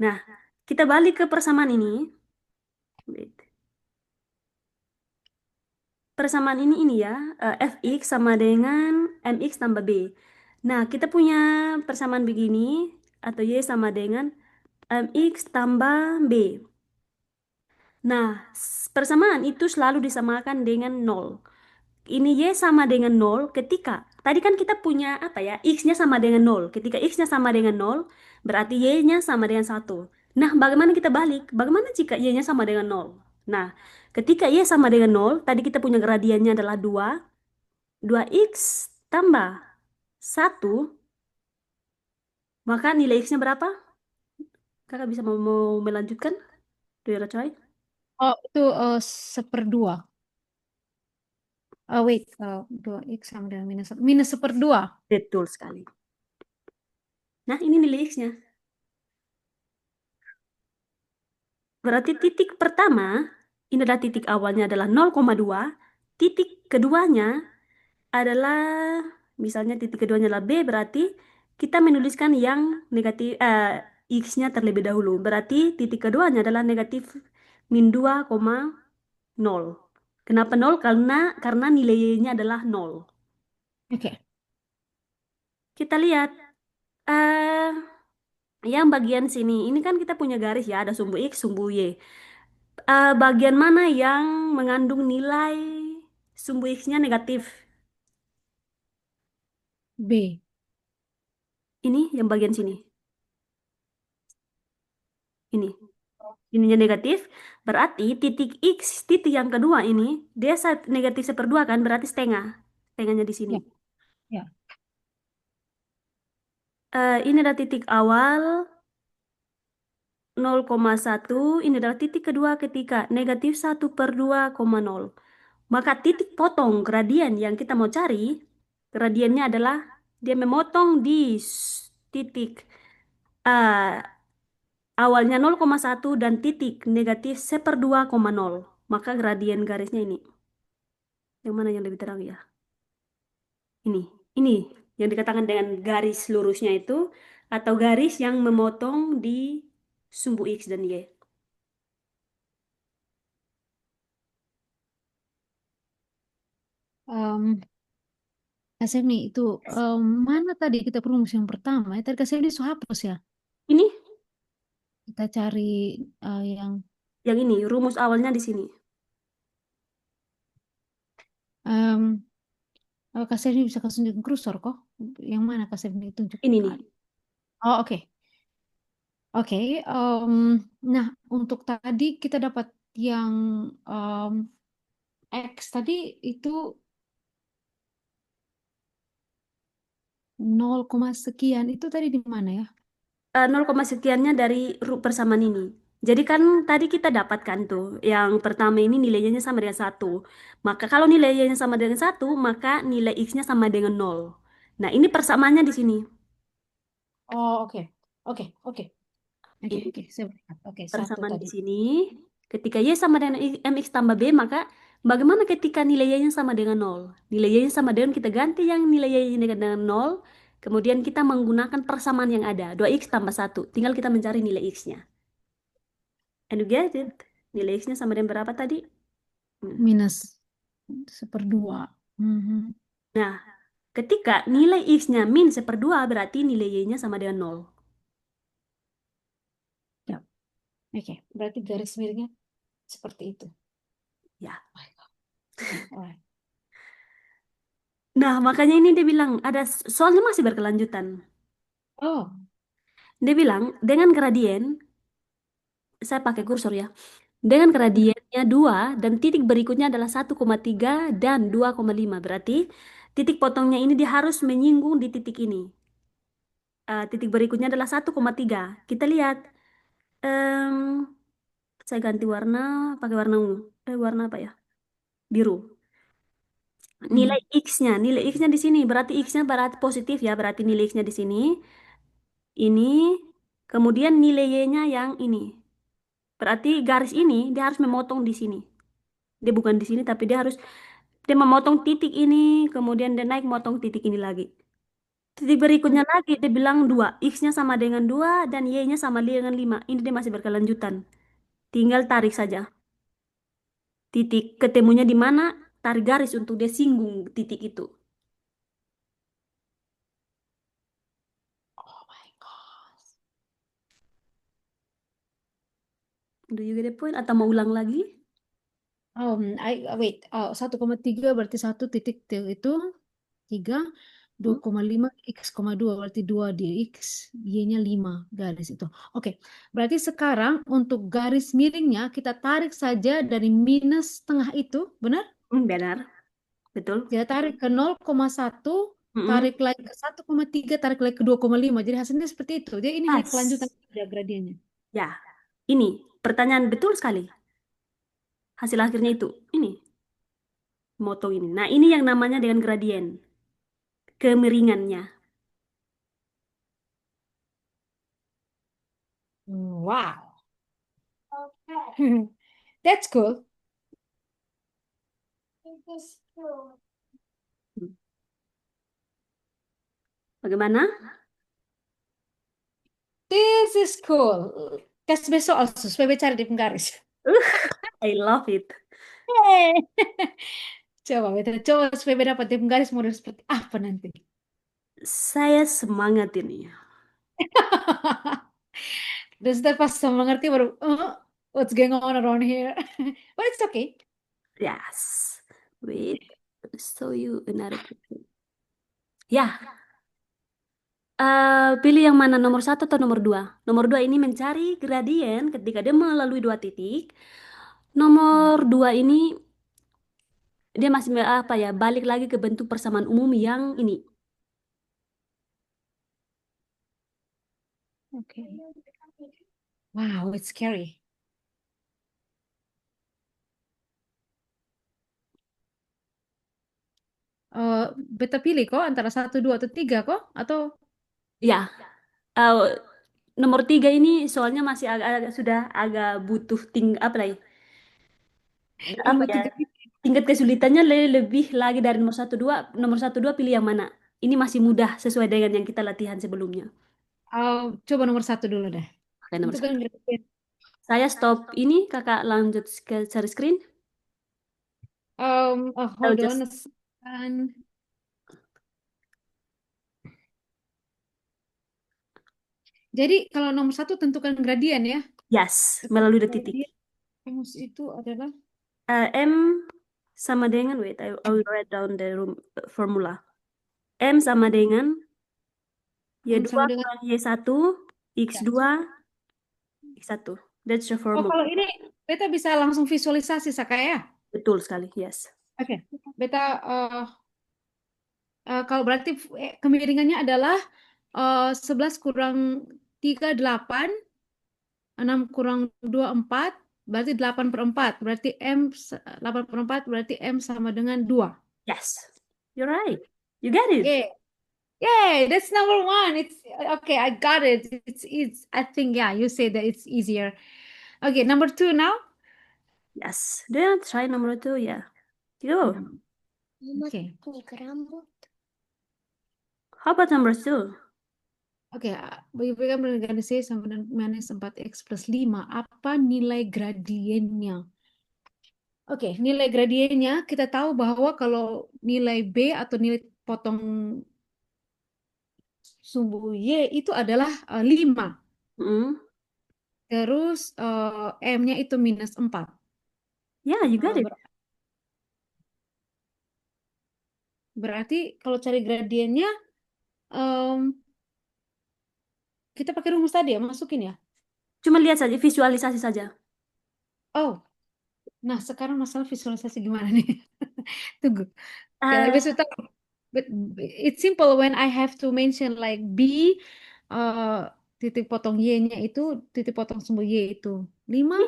Nah, kita balik ke persamaan ini. Wait. Persamaan ini ya, fx sama dengan mx tambah b. Nah, kita punya persamaan begini, atau y sama dengan mx tambah b. Nah, persamaan itu selalu disamakan dengan nol. Ini y sama dengan nol ketika, tadi kan kita punya apa ya, x-nya sama dengan nol. Ketika x-nya sama dengan nol, berarti y-nya sama dengan satu. Nah, bagaimana kita balik? Bagaimana jika y-nya sama dengan nol? Nah, ketika y sama dengan nol, tadi kita punya gradiennya adalah 2x tambah satu, maka nilai x-nya berapa? Kakak bisa mau melanjutkan? Do you wanna try? Oh, itu seperdua. Wait, 2X sama dengan minus seperdua. Betul sekali. Nah, ini nilai x-nya. Berarti titik pertama, ini adalah titik awalnya adalah 0,2, titik keduanya adalah, misalnya titik keduanya adalah B, berarti kita menuliskan yang negatif, X-nya terlebih dahulu. Berarti titik keduanya adalah negatif min 2,0. Kenapa nol? Karena nilainya adalah nol. Oke. Kita lihat, eh yang bagian sini, ini kan kita punya garis ya, ada sumbu X, sumbu Y. Bagian mana yang mengandung nilai sumbu X-nya negatif? B. Ini yang bagian sini. Ini. Ininya negatif. Berarti titik X, titik yang kedua ini, dia negatif seperdua kan, berarti setengah. Setengahnya di sini. Ya, ya. Ini adalah titik awal 0,1. Ini adalah titik kedua ketika negatif 1/2,0. Maka titik potong gradien yang kita mau cari, gradiennya adalah dia memotong di titik eh, awalnya 0,1 dan titik negatif seperdua koma nol. Maka gradien garisnya ini. Yang mana yang lebih terang ya? Ini. Ini yang dikatakan dengan garis lurusnya itu, atau garis yang memotong di sumbu X dan Y. Em, Kasih nih itu mana tadi kita perumus yang pertama ya? Tadi kasih ini sudah hapus ya. Ini, Kita cari yang yang ini, rumus awalnya di sini. em kasih ini bisa kasih tunjukin kursor kok. Yang mana kasih ini tunjuk? Ini nih. Oh, oke. Oke. Nah, untuk tadi kita dapat yang em, X tadi itu 0, sekian itu tadi di mana ya? 0, sekiannya dari persamaan ini. Jadi kan tadi kita dapatkan tuh, yang pertama ini nilainya sama dengan satu. Maka kalau nilainya sama dengan satu, maka nilai X-nya sama dengan nol. Nah, ini persamaannya di sini. Oh, oke. Oke, oke. Oke, Ini oke. Saya melihat. Oke, satu persamaan di tadi. sini. Ketika Y sama dengan MX tambah B, maka bagaimana ketika nilai Y-nya sama dengan nol? Nilai Y-nya sama dengan, kita ganti yang nilai Y-nya dengan nol, kemudian kita menggunakan persamaan yang ada, 2X tambah satu. Tinggal kita mencari nilai X-nya. And you get it. Nilai X-nya sama dengan berapa tadi? Hmm. minus seperdua. Mhm. Nah, ketika nilai X-nya min seperdua berarti nilai Y-nya sama dengan nol. Ya, oke. Berarti garis miringnya seperti itu. Ya. Oh my God. Oke, alright. Nah, makanya ini dia bilang ada soalnya masih berkelanjutan. Oh, Dia bilang dengan gradien, saya pakai kursor ya. Dengan oke. gradiennya 2 dan titik berikutnya adalah 1,3 dan 2,5. Berarti titik potongnya ini dia harus menyinggung di titik ini. Titik berikutnya adalah 1,3. Kita lihat. em, saya ganti warna, pakai warna ungu. Warna apa ya? Biru. Nilai Mhm. Nilai X-nya di sini. Berarti X-nya berarti positif ya. Berarti nilai X-nya di sini. Ini. Kemudian nilai Y-nya yang ini. Berarti garis ini dia harus memotong di sini. Dia bukan di sini, tapi dia memotong titik ini, kemudian dia naik motong titik ini lagi. Titik berikutnya lagi dia bilang 2. X-nya sama dengan 2 dan Y-nya sama dengan 5. Ini dia masih berkelanjutan. Tinggal tarik saja. Titik ketemunya di mana, tarik garis untuk dia singgung titik itu. Oh my God. Do you get the point? Atau mau ulang lagi? Wait, 1,3 berarti satu titik itu 3, Hmm? 2,5 X,2 berarti 2 di X, Y-nya 5 garis itu. Oke, berarti sekarang untuk garis miringnya kita tarik saja dari minus setengah itu, benar? Benar, betul. Kita tarik ke 0,1, Mm-mm. tarik lagi ke 1,3, tarik lagi ke 2,5. Jadi hasilnya seperti itu. Jadi ini hanya kelanjutan Pas. dari gradiennya. Ya, ini pertanyaan betul sekali. Hasil akhirnya itu. Ini, moto ini. Nah, ini yang namanya dengan gradien. Kemiringannya. Wow. That's cool. Bagaimana? This is cool. Tes besok also, supaya cari di penggaris. I love it. Yeay. Coba, beta coba supaya beta dapat di penggaris model seperti apa nanti. Saya semangat ini. Dan setelah pas saya mengerti baru, what's going on around here? But it's okay. Yes. Wait, show you another picture. Ya, pilih yang mana nomor satu atau nomor dua? Nomor dua ini mencari gradien ketika dia melalui dua titik. Nomor dua ini dia masih apa ya? Balik lagi ke bentuk persamaan umum yang ini. Okay. Wow, it's scary. Beta pilih kok antara satu, dua, atau tiga kok? Atau Ya, eh, nomor tiga ini soalnya masih sudah agak butuh apa ya? Apa ya? butuh garis? Tingkat kesulitannya lebih lagi dari nomor satu dua pilih yang mana? Ini masih mudah sesuai dengan yang kita latihan sebelumnya. Coba nomor satu dulu deh. Oke, nomor Itu kan satu. gradient. Saya stop ini, kakak lanjut ke share screen. Hold I'll on just, a second. Jadi kalau nomor satu tentukan gradien ya. yes, Tentukan melalui titik. gradien rumus itu adalah M sama dengan, wait, I will write down the formula. M sama dengan M Y2 sama dengan kurang Y1, ya. X2, X1. That's the Oh, formula. kalau ini beta bisa langsung visualisasi Sakaya. Betul sekali, yes. Oke. Beta kalau berarti kemiringannya adalah 11 kurang 3 8, 6 kurang 2 4, berarti 8 per 4. Berarti 8 per 4 berarti M sama dengan 2. Yes, you're right. You get it. Yay. Yay, that's number one. It's okay, I got it. It's I think yeah, you say that it's easier. Okay, number two now. Yes. Do you try number two? Yeah. Go. Hmm, okay. How about number two? Oke, berikan dengan C sama dengan minus 4X plus 5. Apa nilai gradiennya? Oke, nilai gradiennya kita tahu bahwa kalau nilai B atau nilai potong sumbu Y itu adalah 5. Mm. Terus M-nya itu -4. Yeah, you got Eh, it. ber- Berarti kalau cari gradiennya em, kita pakai rumus tadi ya, masukin ya. Cuma lihat saja, visualisasi saja. Oh, nah sekarang masalah visualisasi gimana nih? Tunggu. Eh, Besok tahu. But it's simple when I have to mention like B uh, titik potong Y-nya itu titik potong sumbu Y itu 5.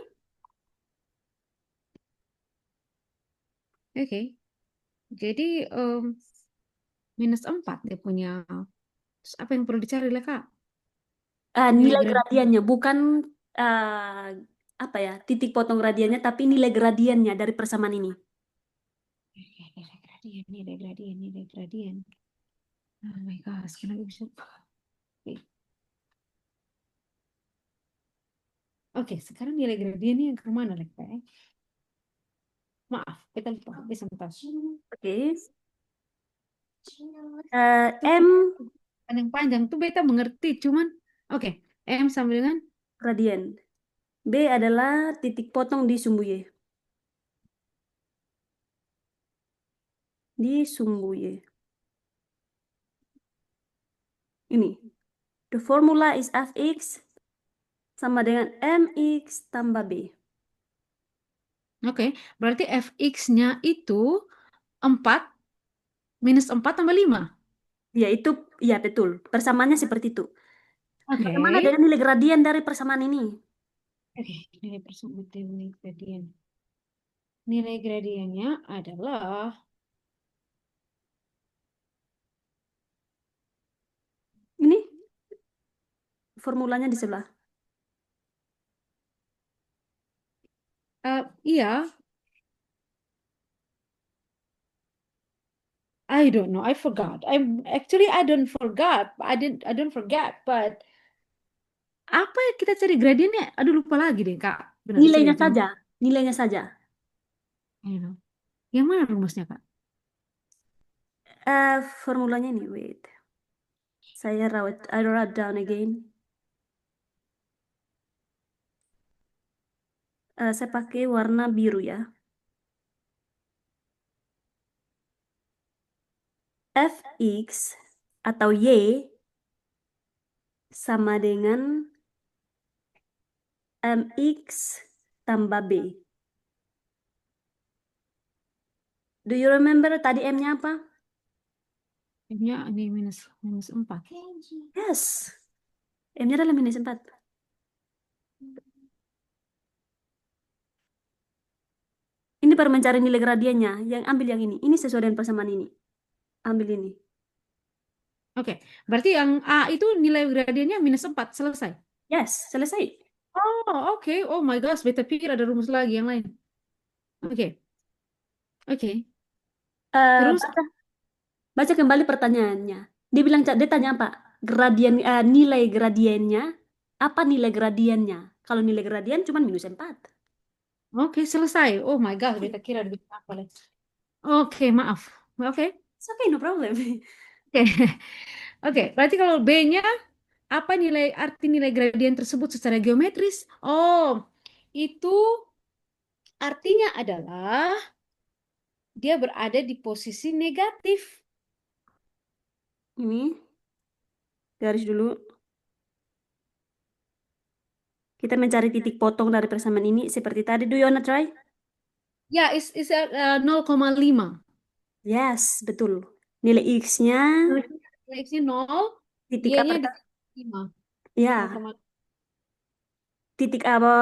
ini, Oke. Jadi -4 dia punya. Terus apa yang perlu dicari lah Kak? Nilai nilai gradien. gradiennya, bukan eh, apa ya, titik potong gradiennya, tapi nilai gradiennya dari persamaan ini. Nilai gradien, nilai gradien, nilai gradien. Oh my gosh, kenapa bisa? Oke, oke, sekarang nilai gradiennya yang ke mana lagi Kak? Maaf, kita lupa. Bisa sebentar. Oke. Tuh M panjang-panjang tuh beta mengerti, cuman oke, M sama dengan gradien. B adalah titik potong di sumbu Y. Di sumbu Y. Ini. The formula is fx sama dengan mx tambah b. oke, berarti fx-nya itu 4 -4 tambah 5. Ya, itu, ya betul. Persamaannya seperti itu. Oke. Bagaimana dengan nilai gradien dari persamaan ini? Oke, nilai persumbutan nilai gradien. Nilai gradiennya adalah Ini formulanya di sebelah. iya, I don't know, I forgot. I don't forgot. I don't forget, but apa yang kita cari gradiennya? Aduh lupa lagi deh, Kak. Benar, Nilainya sorry, saja. Nilainya saja. I know. Yang mana rumusnya, Kak? Formulanya ini, wait. I wrote down again. Saya pakai warna biru ya. Fx atau Y sama dengan mx tambah b. Do you remember tadi M-nya apa? M-nya ini minus 4. Yes, M-nya adalah -4. Ini baru mencari nilai gradiennya. Yang ambil yang ini. Ini sesuai dengan persamaan ini. Ambil ini. Oke, berarti yang A itu nilai gradiennya -4, selesai. Yes, selesai. Oh, oke. Oh my gosh, beta pikir ada rumus lagi yang lain. Oke, oke. Terus, Baca, baca kembali pertanyaannya. Dia bilang, dia tanya apa? Nilai gradiennya. Apa nilai gradiennya? Kalau nilai gradien cuma -4. oke, selesai. Oh my gosh, beta kira ada apa lagi. Oke, maaf. Oke, It's okay, no problem. oke. Oke, berarti kalau B-nya apa arti nilai gradien tersebut secara geometris? Oh, itu artinya adalah dia berada di posisi negatif. Ini, garis dulu. Kita mencari titik potong dari persamaan ini seperti tadi. Do you wanna try? Ya, is 0,5. Yes, betul. Nilai X-nya X-nya 0, titik apa? Y-nya di 5. Ya, 0, titik apa?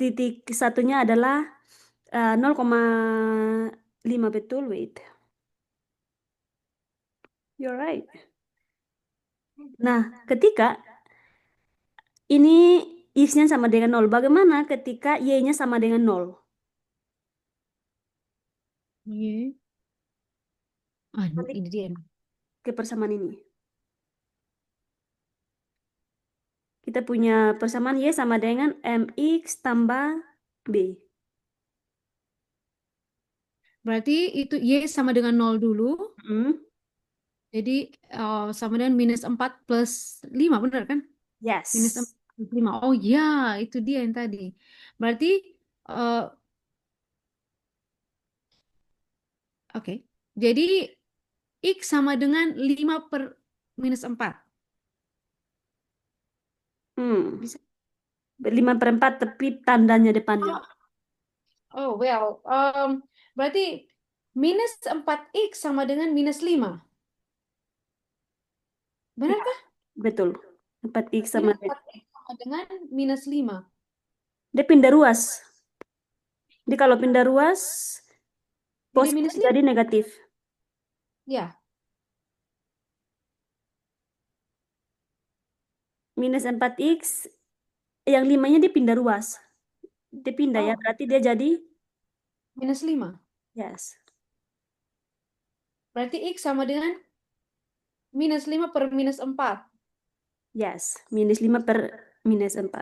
Titik satunya adalah 0,5 betul. Wait, you're right. Nah, ketika ini X-nya sama dengan 0, bagaimana ketika Y-nya sama dengan 0? Y. Ah, Nanti ini dia. ke persamaan ini. Kita punya persamaan Y sama dengan MX tambah B. Berarti itu Y sama dengan nol dulu. Hmm. Jadi sama dengan minus 4 plus 5, benar kan? Minus Yes. 4 plus 5. Oh ya, itu dia yang tadi. Berarti, eh, oke. Jadi X sama dengan 5 per minus 4. Hmm. Bisa? 5/4 tapi tandanya depannya. Oh, oh well. Berarti minus 4X sama dengan minus 5. Ya, Benarkah? betul. 4x sama Minus 4X sama dengan minus 5. dia pindah ruas. Jadi kalau pindah ruas, Jadi positif minus jadi 5. negatif. Ya. Minus 4x, yang limanya dia pindah ruas. Dia pindah ya, Oh, berarti dia jadi minus 5. yes. Berarti X sama dengan minus 5 per minus 4. Yes, -5/-4.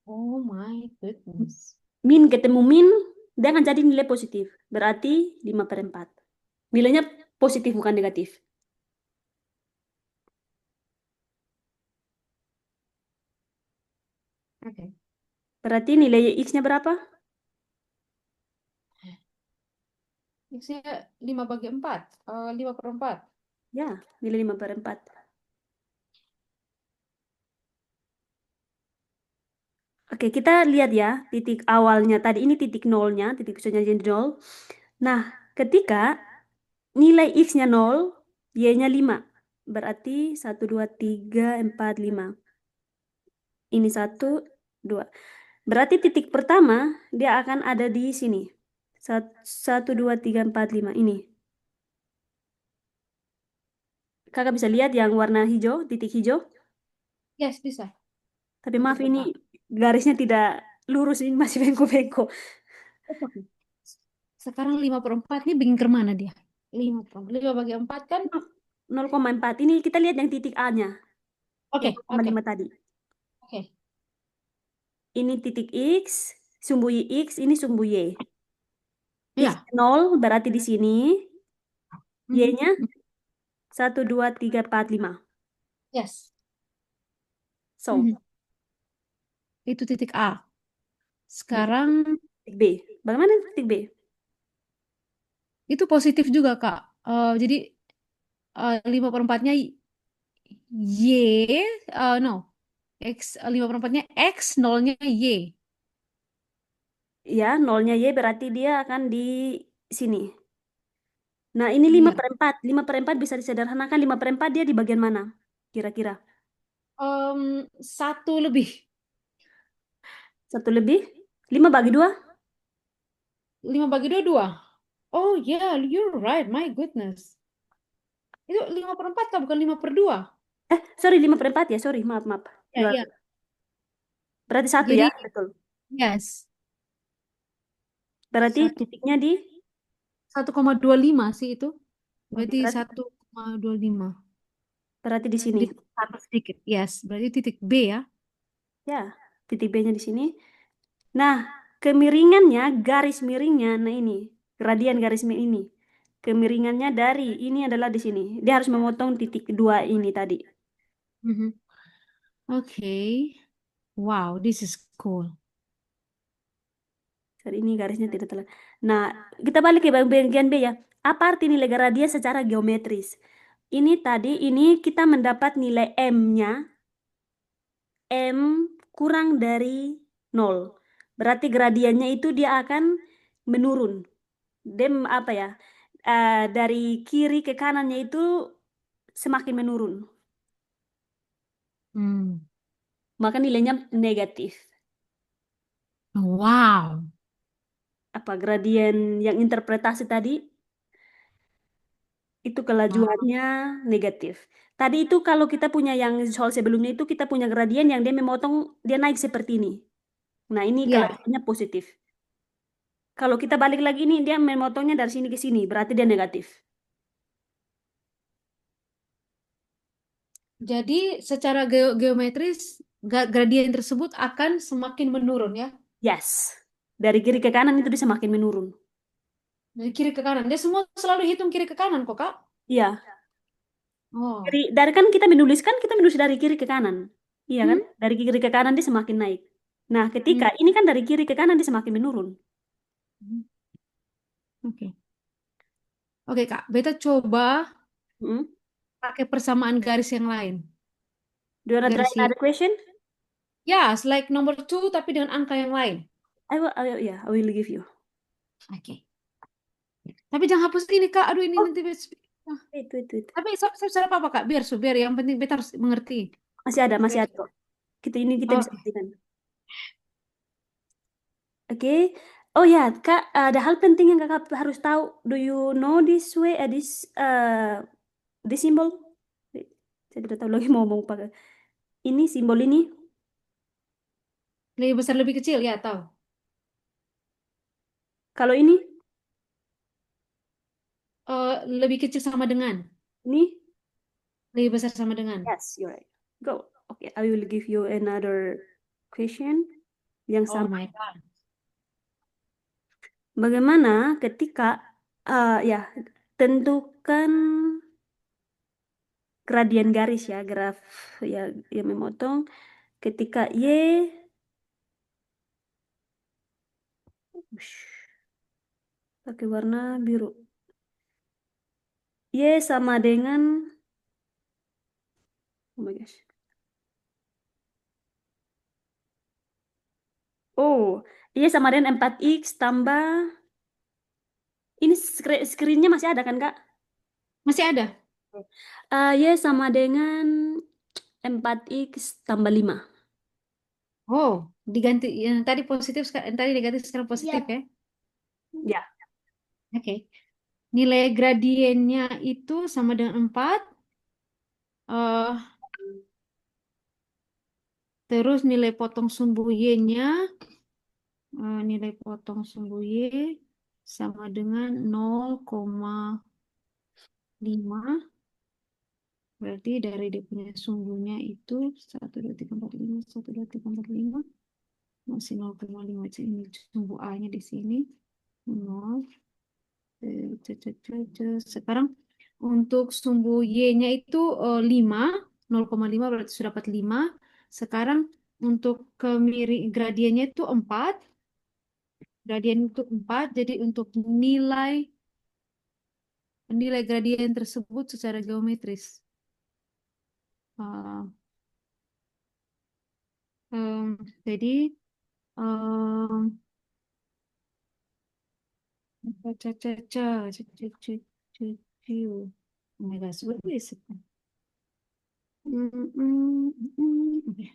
Oh my goodness. Min ketemu min, dia akan jadi nilai positif. Berarti 5/4. Nilainya positif bukan negatif. Oke. Berarti nilai x-nya berapa? X-nya 5 bagi 4. 5 per 4. Ya, nilai 5/4. Oke, kita lihat ya titik awalnya. Tadi ini titik nolnya, titik khususnya jadi nol. Nah, ketika nilai x-nya nol, y-nya 5. Berarti 1, 2, 3, 4, 5. Ini 1, 2. Berarti titik pertama dia akan ada di sini. 1, 2, 3, 4, 5. Ini. Kakak bisa lihat yang warna hijau, titik hijau. Yes, bisa. Tapi Titik maaf ini pertama. garisnya tidak lurus, ini masih bengkok-bengkok. It's okay. Sekarang 5 per 4 ini bikin ke mana dia? 5 bagi 4 kan? 0,4. Ini kita lihat yang titik A-nya. Yang Oke, 0,5 oke, tadi. oke. Ini titik X, sumbu X, ini sumbu Y. X Iya. 0 berarti di sini. Mhm. Y-nya 1, 2, 3, 4, 5. Yes. So, Mhm. Itu titik A. berarti Sekarang titik B. Bagaimana titik B? itu positif juga, Kak. Jadi 5 per 4-nya Y, no. X, 5 per 4-nya X, nolnya Y. Ya, nolnya Y berarti dia akan di sini. Nah, ini lima Iya. per 4. 5/4 bisa disederhanakan. 5/4 dia di bagian mana? Kira-kira. Satu lebih. Satu lebih. 5/2. 5 bagi 2, 2. Oh yeah, you're right. My goodness. Itu 5 per 4 Kak, bukan 5 per 2. Sorry, 5/4 ya. Sorry, maaf, maaf. Ya, iya. Berarti satu Jadi, ya, betul. yes. Berarti Satu, titiknya di, 1,25 sih itu. oke, Berarti 1,25. berarti di sini. Jadi tambah sedikit. Yes, berarti titik B ya. Ya, titik B-nya di sini. Nah, kemiringannya, garis miringnya, nah ini, gradian garis miring ini. Kemiringannya dari ini adalah di sini. Dia harus memotong titik kedua ini tadi. Mhm. Oke. Wow, this is cool. Sorry, ini garisnya tidak telat. Nah, kita balik ke bagian B ya. Apa arti nilai gradien secara geometris? Ini tadi, ini kita mendapat nilai M-nya, M kurang dari 0. Berarti gradiennya itu dia akan menurun. Dem apa ya? Dari kiri ke kanannya itu semakin menurun. Hmm. Maka nilainya negatif. Wow. Apa gradien yang interpretasi tadi itu Wow. kelajuannya negatif. Tadi itu kalau kita punya yang soal sebelumnya itu kita punya gradien yang dia memotong, dia naik seperti ini. Nah, ini Ya, kelajuannya positif. Kalau kita balik lagi nih, dia memotongnya dari sini ke sini, berarti dia negatif. jadi secara geometris gradien tersebut akan semakin menurun ya. Yes. Dari kiri ke kanan itu dia semakin menurun. Dari kiri ke kanan. Dia semua selalu hitung kiri ke kanan kok, Kak. Iya. Oh. Dari kan kita menulis dari kiri ke kanan. Iya kan? Hmm? Dari kiri ke kanan dia semakin naik. Nah, ketika Hmm. ini kan dari kiri ke kanan dia semakin menurun. Hmm. Oke. Oke, Kak. Beta coba Hmm? pakai persamaan garis yang lain. Do you wanna try Garis Y. another question? Ya, like nomor 2 tapi dengan angka yang lain. Yeah, I will give you. Oke. Tapi jangan hapus ini, Kak. Aduh, ini Oh, nanti. Ah. wait. Tapi saya apa, Kak? Biar yang penting beta harus mengerti. Masih Biar. ada kok. Kita bisa Oke. buktikan. Oke. Oh ya, Kak, ada hal penting yang Kakak harus tahu. Do you know this way, this symbol? Wait, saya tidak tahu lagi mau ngomong pakai. Ini simbol ini. Lebih besar, lebih kecil, ya, tahu. Kalau ini, Lebih kecil sama dengan. ini. Lebih besar sama dengan. Yes, you're right. Go. Okay, I will give you another question yang Oh sama. my God. Bagaimana ketika ya tentukan gradien garis ya, graf ya yang memotong ketika y ush, pakai warna biru. Y sama dengan oh my gosh. Oh, Y sama dengan 4x tambah ini screennya masih ada kan, Kak? Masih ada? Y sama dengan 4x tambah 5. Oh, diganti. Yang tadi positif, yang tadi negatif, sekarang positif ya? Ya, Oke. Nilai gradiennya itu sama dengan 4. eh terus nilai potong sumbu Y-nya, nilai potong sumbu Y sama dengan 0,5. Berarti dari dia punya sumbunya itu 1, 2, 3, 4, 5, 1, 2, 3, 4, 5. Masih 0,5. Ini sumbu A-nya di sini. 0. Sekarang untuk sumbu Y-nya itu 5, 0,5 berarti sudah dapat 5. Sekarang untuk kemiri gradiennya itu 4. Gradien itu 4. Jadi untuk nilai nilai gradien tersebut secara geometris. Uh, jadi um, ca ca ca ca ca ca ca ca ca. Oh my gosh, what is it? Oke.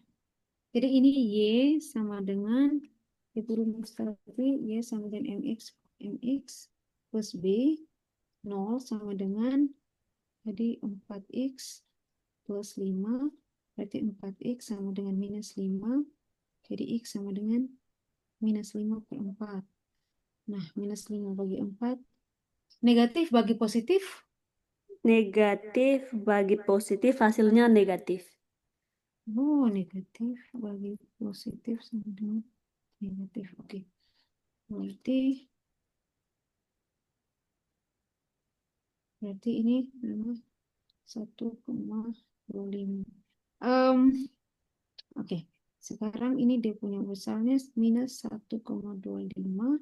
Jadi ini Y sama dengan itu rumus tadi Y sama dengan mx plus B 0 sama dengan tadi 4x plus 5 berarti 4x sama dengan minus 5 jadi x sama dengan minus 5 per 4. Nah, minus 5 bagi 4 negatif bagi positif. negatif bagi positif hasilnya negatif. Oh, negatif bagi positif sama dengan negatif. Oke. Berarti berarti ini adalah 1,25. Em, oke. Sekarang ini dia punya besarnya minus 1,25,0.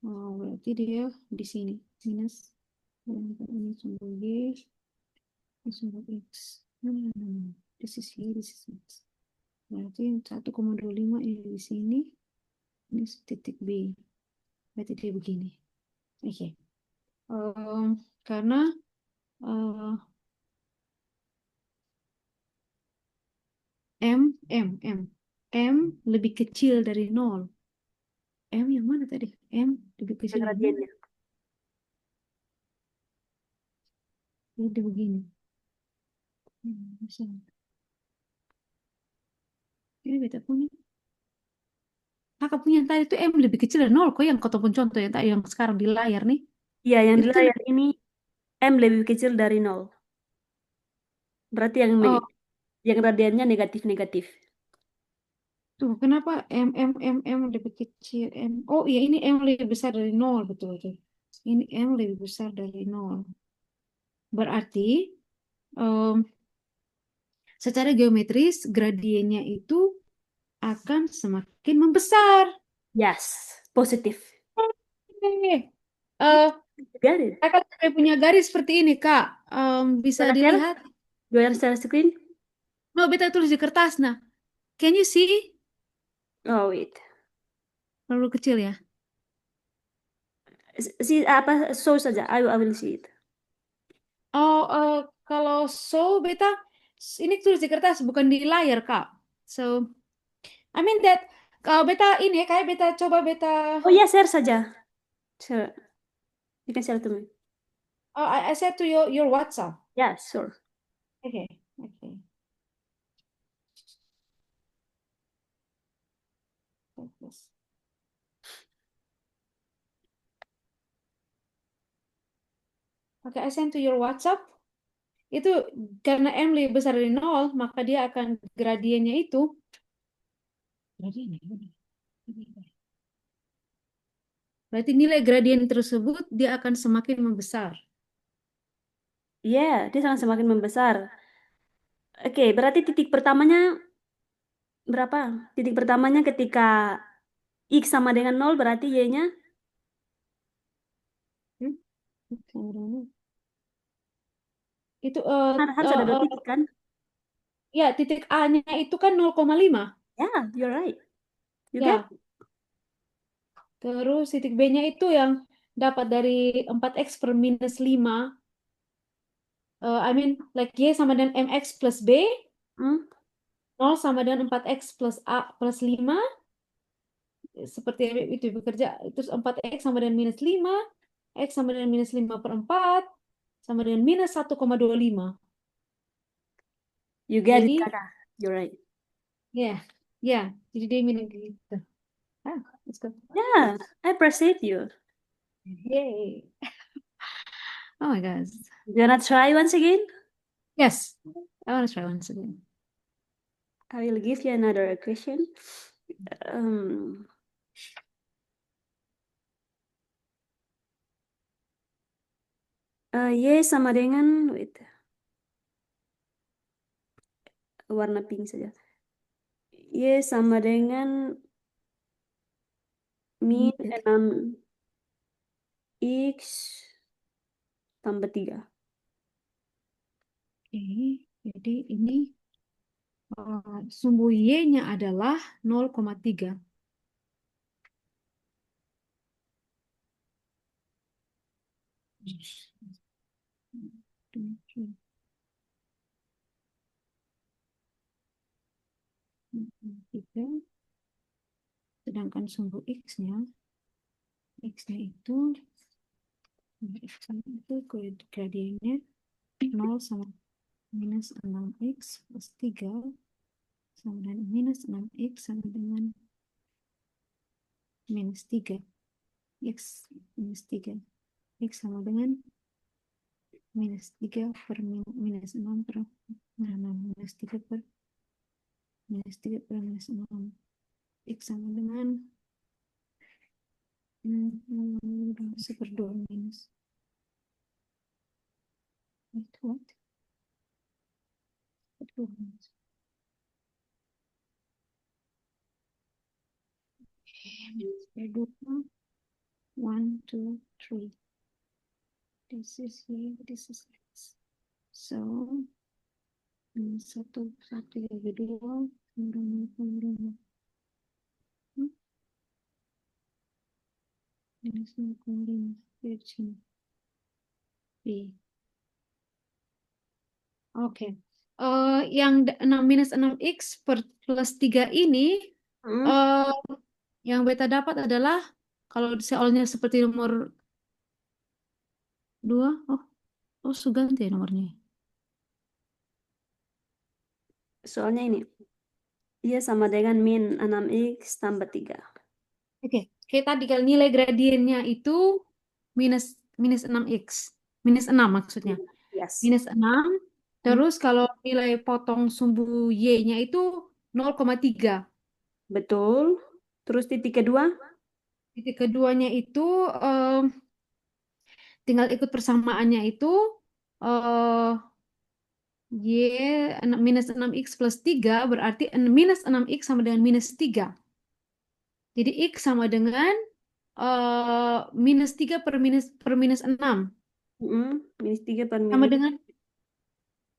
Oh, berarti dia di sini. Minus ini sumbu Y, ini sumbu X. This is here, this is X. Berarti 1,25 ini di sini. Ini titik B. Berarti dia begini. Oke. Karena eh, M lebih kecil dari 0. M yang mana tadi? M lebih kecil dari 0. Gradiennya. Jadi begini. Bisa. Ini beta punya. Kakak punya yang tadi itu M lebih kecil dari 0. Kok yang ataupun contoh yang tadi yang sekarang di layar nih. Iya, yang di Itu layar ini M lebih kecil dari 0. Berarti oh, yang gradiennya negatif-negatif. Tuh, kenapa M lebih kecil? Oh iya, ini M lebih besar dari nol, betul tuh. Ini M lebih besar dari nol. Berarti em, secara geometris gradiennya itu akan semakin membesar. Yes, positif. Oke. You Eh, got it. Kakak saya punya garis seperti ini, Kak. Bisa Wanna share? dilihat? You wanna share screen? No, beta tulis di kertas. Nah, can you see? Oh wait. Terlalu kecil ya. Si apa show saja. I will see it. Oh, kalau so beta ini tulis di kertas bukan di layar, Kak. So, I mean that kalau beta ini kayak beta coba beta Oh ya, share saja. Share. You can share to me. I said to your WhatsApp. Yeah, sure. Okay. Okay. Bagus. Oke, I send to your WhatsApp. Itu karena M lebih besar dari nol, maka dia akan gradiennya itu gradiennya. Berarti nilai gradien tersebut dia akan semakin membesar. Iya, dia sangat semakin membesar. Oke, berarti titik pertamanya berapa? Titik pertamanya ketika X sama dengan nol berarti Y-nya Hmm? Itu harus ada dua titik kan? ya titik A-nya itu kan 0,5. Yeah, you're right. You get Ya, terus titik B-nya itu yang dapat dari 4x per minus 5. I mean, like Y sama dengan mx plus B, hmm? 0 sama dengan 4x plus A plus 5. Seperti itu bekerja. Terus 4x sama dengan minus 5, x sama dengan minus 5 per 4, sama dengan minus 1,25. You get it, Jadi, Kakak. You're right. ya, ya, jadi dia minus gitu. Ah, let's go. Yeah, I appreciate you. Yay. Oh my God. You wanna try once again? Yes, I want to try once again. I will give you another question. Um, Y sama dengan wait, warna pink saja. Y sama dengan min Oke, 6 X tambah 3. jadi ini sumbu Y-nya adalah 0,3. Tiga. Sedangkan sumbu X-nya itu gradiennya 0 sama minus 6x plus 3 sama dengan minus 6x sama dengan minus 3. X minus 3. X sama dengan minus 3 per minus 6 per minus 3 per minus 3 per minus 6. X sama dengan 1/2 minus. Wait, what? 1/2 minus. Minus 1/2. 1, 2, 3. This is here, this is X. So, satu, satu bagi dua, kurang, minus 0,5 dari sini. B. Oke. Yang 6 minus 6x per plus 3 ini, Hmm? eh, yang beta dapat adalah, kalau soalnya seperti nomor 2, sudah ganti ya nomornya. Soalnya ini, Y sama dengan min 6X tambah 3. Oke, kayak tadi kalau nilai gradiennya itu minus minus 6x. Minus 6 maksudnya. Yes. Minus 6. Hmm? Terus kalau nilai potong sumbu Y-nya itu 0,3. Betul. Terus titik kedua. Titik keduanya itu tinggal ikut persamaannya itu eh minus 6x plus 3 berarti minus 6x sama dengan minus 3. Jadi x sama dengan minus 3 per minus 6. Minus 3 per Sama minus. dengan,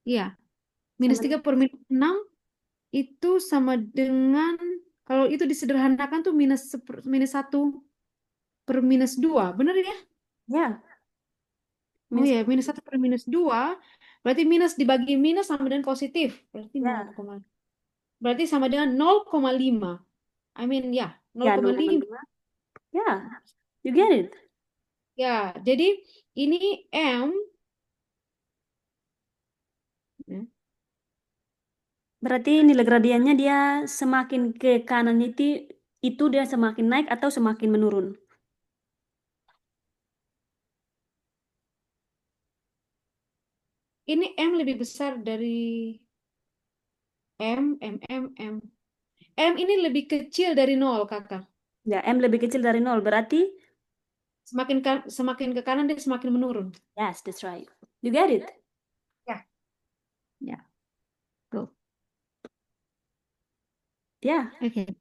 ya, minus Sama 3 per minus 6 itu sama dengan, kalau itu disederhanakan tuh minus 1 per minus 2. Bener ya? ya, Oh minus ya, minus 1 per minus 2. Berarti minus dibagi minus sama dengan positif. Berarti ya, berarti sama dengan 0,5. I mean, ya, ya 0,5. 0,5. Ya, you get it. Ya, jadi ini M, ya, Berarti nilai gradiennya dia semakin ke kanan itu dia semakin naik atau semakin menurun. ini M lebih besar dari M. M ini lebih kecil dari nol, kakak. Ya, M lebih kecil dari nol. Berarti, Semakin ke kanan dia semakin menurun. yes, that's right. You get it. Ya, ya, tuh. Ya. Oke.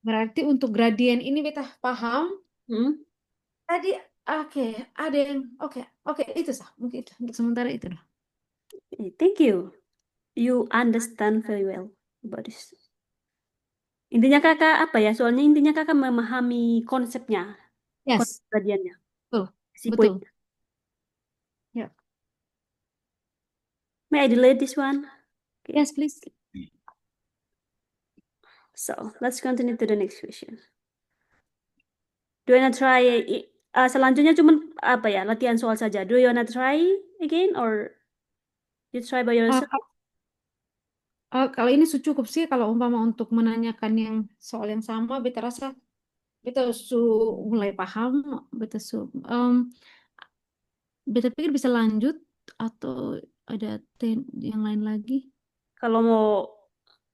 Berarti untuk gradien ini beta paham. Hmm. Tadi, oke, ada yang, oke, oke, itu sah. Mungkin itu, untuk sementara itu dah. Thank you. You understand very well about this. Intinya kakak apa ya? Soalnya intinya kakak memahami konsepnya, konsep Yes, gradiennya, betul, si poin. betul. Ya, May I delete this one? Okay. yes, please. So let's continue to the next question. Do you wanna try? Selanjutnya cuman apa ya? Latihan soal saja. Do you wanna try again or you try by Ah, yourself? kalau ini cukup sih kalau umpama untuk menanyakan yang soal yang sama, beta rasa beta su mulai paham, beta su beta pikir bisa lanjut atau ada yang lain lagi. Kalau mau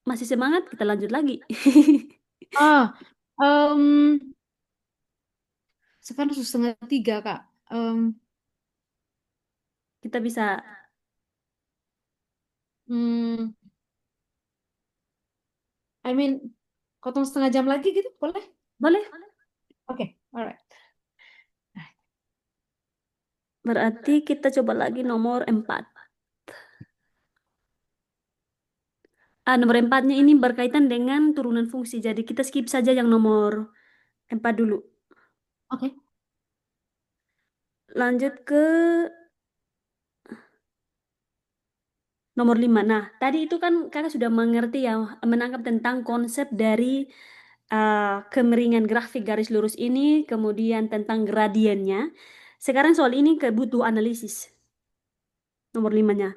masih semangat kita lanjut lagi. Ah, em, sekarang sudah setengah tiga, Kak. Kita bisa Hmm, I mean, potong setengah jam lagi gitu, boleh? boleh. Oke, alright. Berarti kita coba lagi nomor 4. Nomor 4-nya ini berkaitan dengan turunan fungsi. Jadi kita skip saja yang nomor 4 dulu. Oke. Lanjut ke nomor 5. Nah, tadi itu kan kakak sudah mengerti ya, menangkap tentang konsep dari kemiringan grafik garis lurus ini, kemudian tentang gradiennya. Sekarang soal ini butuh analisis. Nomor 5-nya.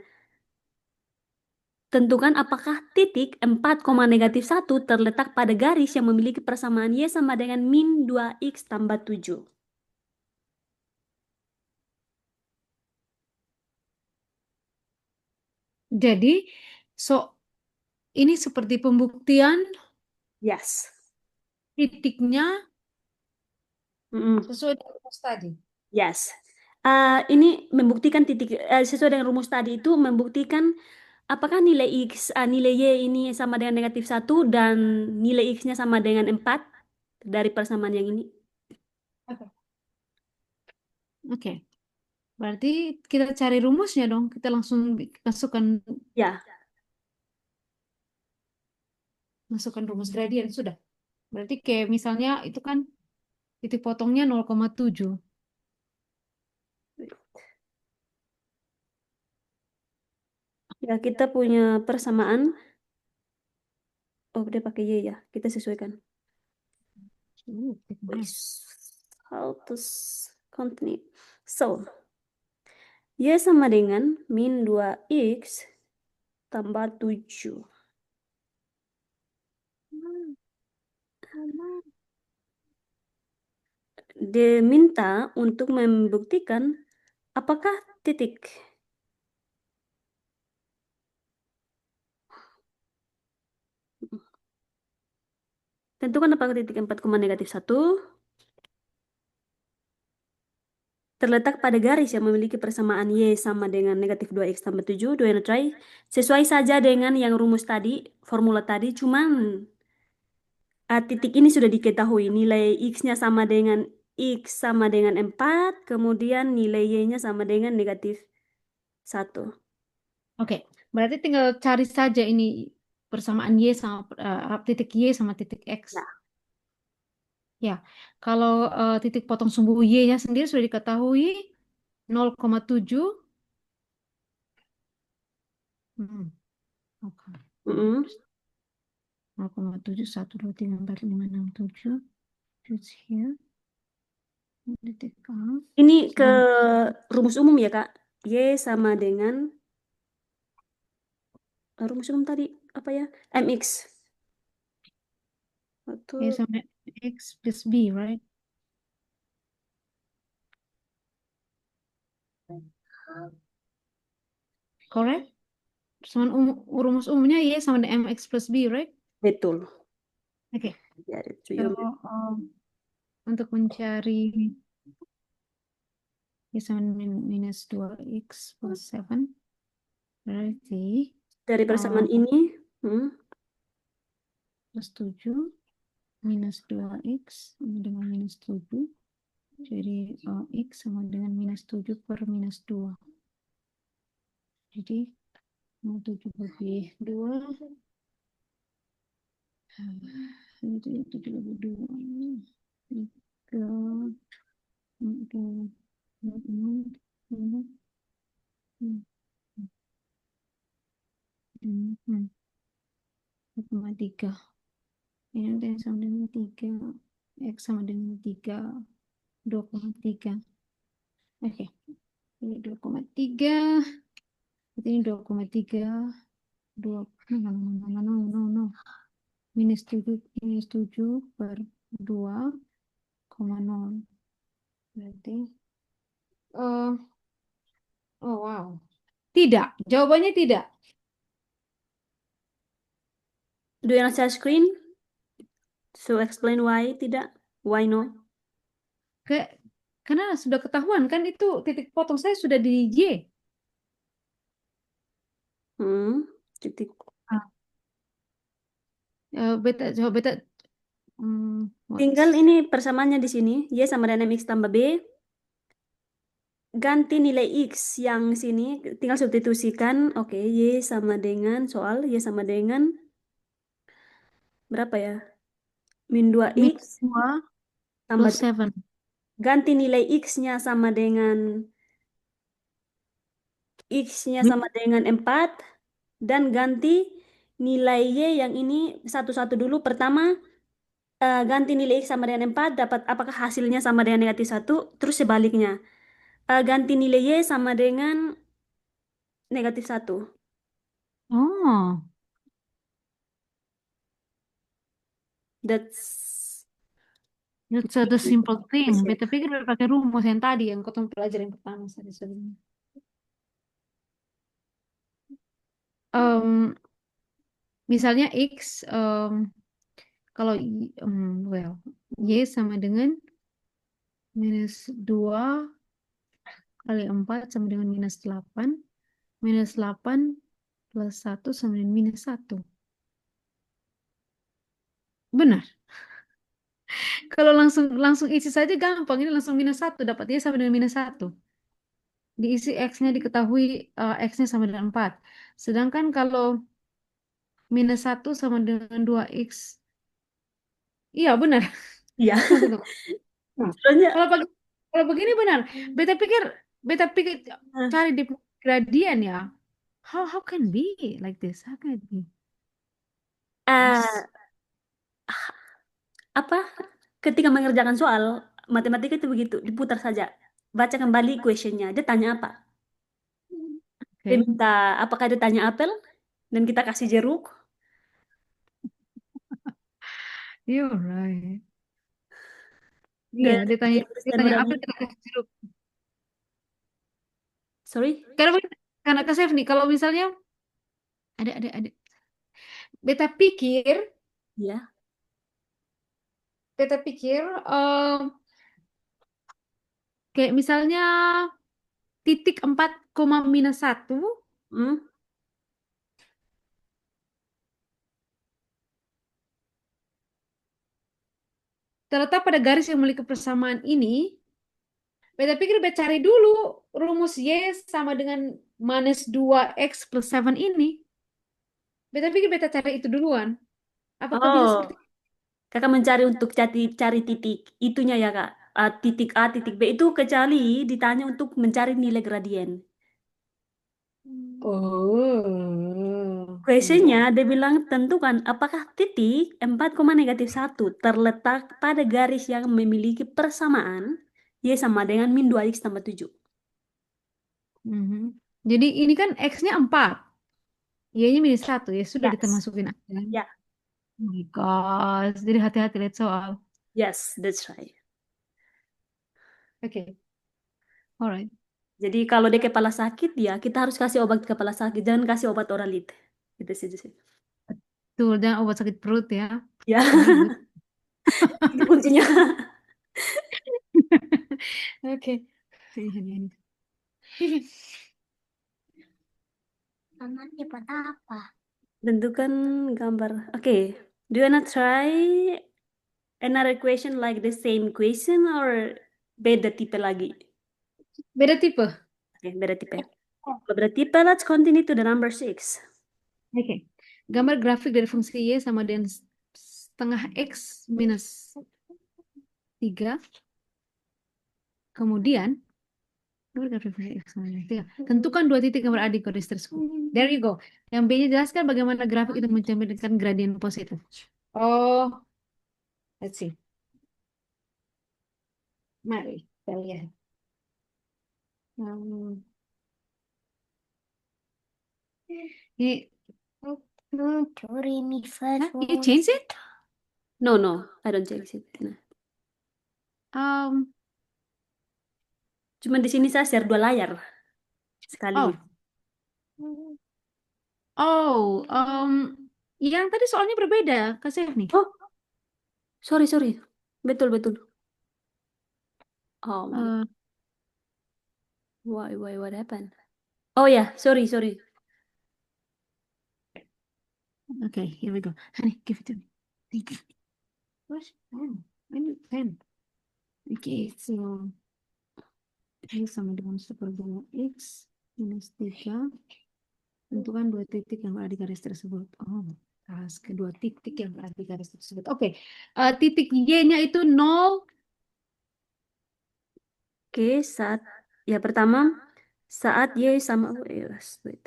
Tentukan apakah titik 4,-1 terletak pada garis yang memiliki persamaan Y sama dengan min 2X tambah 7. Jadi, so ini seperti pembuktian Yes. titiknya Mm-mm. sesuai dengan rumus tadi. Yes. Ini membuktikan sesuai dengan rumus tadi itu membuktikan apakah nilai X, nilai Y ini sama dengan -1 dan nilai X-nya sama dengan 4 dari persamaan yang ini. Oke. Oke. Berarti kita cari rumusnya dong. Kita langsung masukkan Ya, masukkan rumus gradien sudah. Berarti kayak misalnya itu kan titik potongnya 0,7. ya kita punya persamaan. Oh, dia pakai Y ya. Kita sesuaikan. Nice. Wis. How to continue. So, Y sama dengan min 2X tambah 7. Diminta untuk membuktikan apakah titik Tentukan apakah titik 4 koma negatif 1 terletak pada garis yang memiliki persamaan Y sama dengan negatif 2X tambah 7. Do you wanna try? Sesuai saja dengan yang rumus tadi, formula tadi, cuman titik ini sudah diketahui. Nilai X-nya sama dengan X sama dengan 4, kemudian nilai Y-nya sama dengan negatif 1. Oke, berarti tinggal cari saja ini persamaan Y sama titik Y sama titik X. Ya. Ya, kalau titik potong sumbu Y-nya sendiri sudah diketahui 0,7. Hmm, oke. Mm-mm. Terus 0,7, 1, 2, 3, 4, 5, 6, 7. It's here. Titik A. Ini ke Sedang rumus umum ya, Kak. Y sama dengan rumus umum tadi apa ya? MX. Y Atau sama X plus B, right? Correct? Persamaan rumus umumnya Y sama dengan MX plus B, right? betul. Oke. Ya, itu So, ya. untuk mencari Y sama dengan minus 2X plus 7, berarti Dari uh, persamaan ini, hmm, plus 7 minus 2X sama dengan minus 7. Jadi X sama dengan minus 7 per minus 2. Jadi 7 lebih 2. Itu 7 lebih 2. 3. 2,3. Ini udah sama dengan 3. X sama dengan 3. 2,3. Oke. Ini 2,3. Ini 2,3. 2. No, no, no, no, no, no, no. Minus 7 per 2,0. Berarti, eh oh wow. Tidak. Jawabannya tidak. do you share screen? So explain why tidak? Why no? Ke, karena sudah ketahuan kan itu titik potong saya sudah di Y. Hmm, titik. Ah. Beta, coba beta, Tinggal what's ini persamaannya di sini. Y sama dengan MX tambah B. Ganti nilai X yang sini. Tinggal substitusikan. Oke, Y sama dengan soal. Y sama dengan berapa ya? Min minus 2X 2 tambah plus 7. ganti nilai X-nya sama dengan X-nya sama dengan 4 dan ganti nilai Y yang ini satu-satu dulu. Pertama, ganti nilai X sama dengan 4 dapat apakah hasilnya sama dengan negatif 1, terus sebaliknya. Ganti nilai Y sama dengan negatif 1. Oh, That's that's the simple thing. yes, ya. Beta pikir beta pakai rumus yang tadi yang kau pelajari yang pertama tadi sebelumnya. Em, misalnya X, kalau well, Y sama dengan -2 kali 4 sama dengan -8. -8 plus 1 sama dengan -1. Benar. Kalau langsung langsung isi saja gampang. Ini langsung -1. Dapat Y sama dengan -1. Diisi X-nya diketahui X-nya sama dengan 4. Sedangkan kalau -1 sama dengan 2X. Iya benar. Iya. Tunggu, tunggu. Nah, Soalnya kalau kalau begini benar. Beta pikir beta pikir eh, cari di gradien ya. How can be like this? How can it be? Yes. apa? Ketika mengerjakan soal matematika itu begitu, diputar saja. Baca kembali questionnya. Dia tanya apa? Dia Oke. minta apakah dia tanya apel dan kita kasih jeruk. You're right. Iya, Dia ditanya tuliskan ditanya ulang. apa kita kasih jeruk. Sorry? Karena ke save nih kalau misalnya ada beta pikir Ya. Beta pikir kayak misalnya titik 4,-1 Hmm? terletak pada garis yang memiliki persamaan ini. Beta pikir beta cari dulu rumus Y sama dengan minus 2X plus 7 ini. Beta pikir beta cari itu duluan. Apakah bisa Oh, seperti kakak mencari untuk cari titik itunya ya kak. Titik A, titik B itu kecuali ditanya untuk mencari nilai gradien. Oh, Questionnya iya. dia bilang tentukan apakah titik 4,-1 terletak pada garis yang memiliki persamaan Y sama dengan min 2X tambah 7. Mhm. Jadi ini kan X-nya 4, Y-nya -1 ya sudah Yes. ditermasukin aja. Ya, Oh my God. Jadi hati-hati lihat soal. yes, that's right. Oke, alright. Jadi kalau dia kepala sakit ya kita harus kasih obat kepala sakit, jangan kasih obat oralit. Itu sih. Tuh, jangan obat sakit perut ya. Ya, Ribet. itu kuncinya. Oke. Ini. Aman dapat apa? Tentukan gambar. Oke, do you wanna try another question like the same question or beda tipe lagi? Beda tipe. Oke, beda tipe. Kalau beda tipe, let's continue to the number 6. Oke. Gambar grafik dari fungsi Y sama dengan setengah X minus 3. Kemudian, gambar grafik fungsi X sama dengan 3. Tentukan dua titik yang berada di garis tersebut. There you go. Yang B-nya jelaskan bagaimana grafik itu mencerminkan gradien positif. Oh, let's see. Mari kita lihat. Hmm, ini, you change it? No, no, I don't change it. Nah, Um, cuma di sini saya share dua layar sekaligus. oh, oh, yang tadi soalnya berbeda, Kak nih. Oh, sorry. Betul. Oh my, Uh, what happened? Oh ya, sorry. okay, here we go. Honey, give it to me. Thank you. Where's pen? I need pen. Okay, so ini sama dengan sepergunya X minus 3. Tentukan dua titik yang berada di garis tersebut. Oh, tas kedua titik yang berada di garis tersebut. Oke, titik Y-nya itu 0. Oke, ya pertama saat Y sama wait.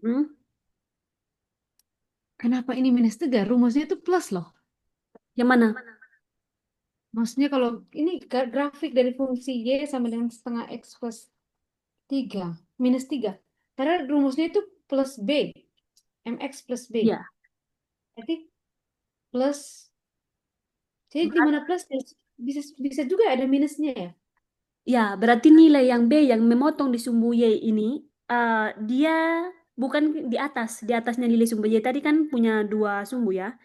Hmm, Kenapa ini -3? Rumusnya itu plus loh. yang mana? Maksudnya kalau ini grafik dari fungsi Y sama dengan setengah X plus 3, -3. Padahal rumusnya itu plus B, MX plus B. Ya, Berarti plus, jadi di mana plus bisa bisa juga ada minusnya ya? ya, berarti nilai yang B yang memotong di sumbu Y ini, dia bukan di atasnya nilai sumbu Y tadi kan punya dua sumbu ya.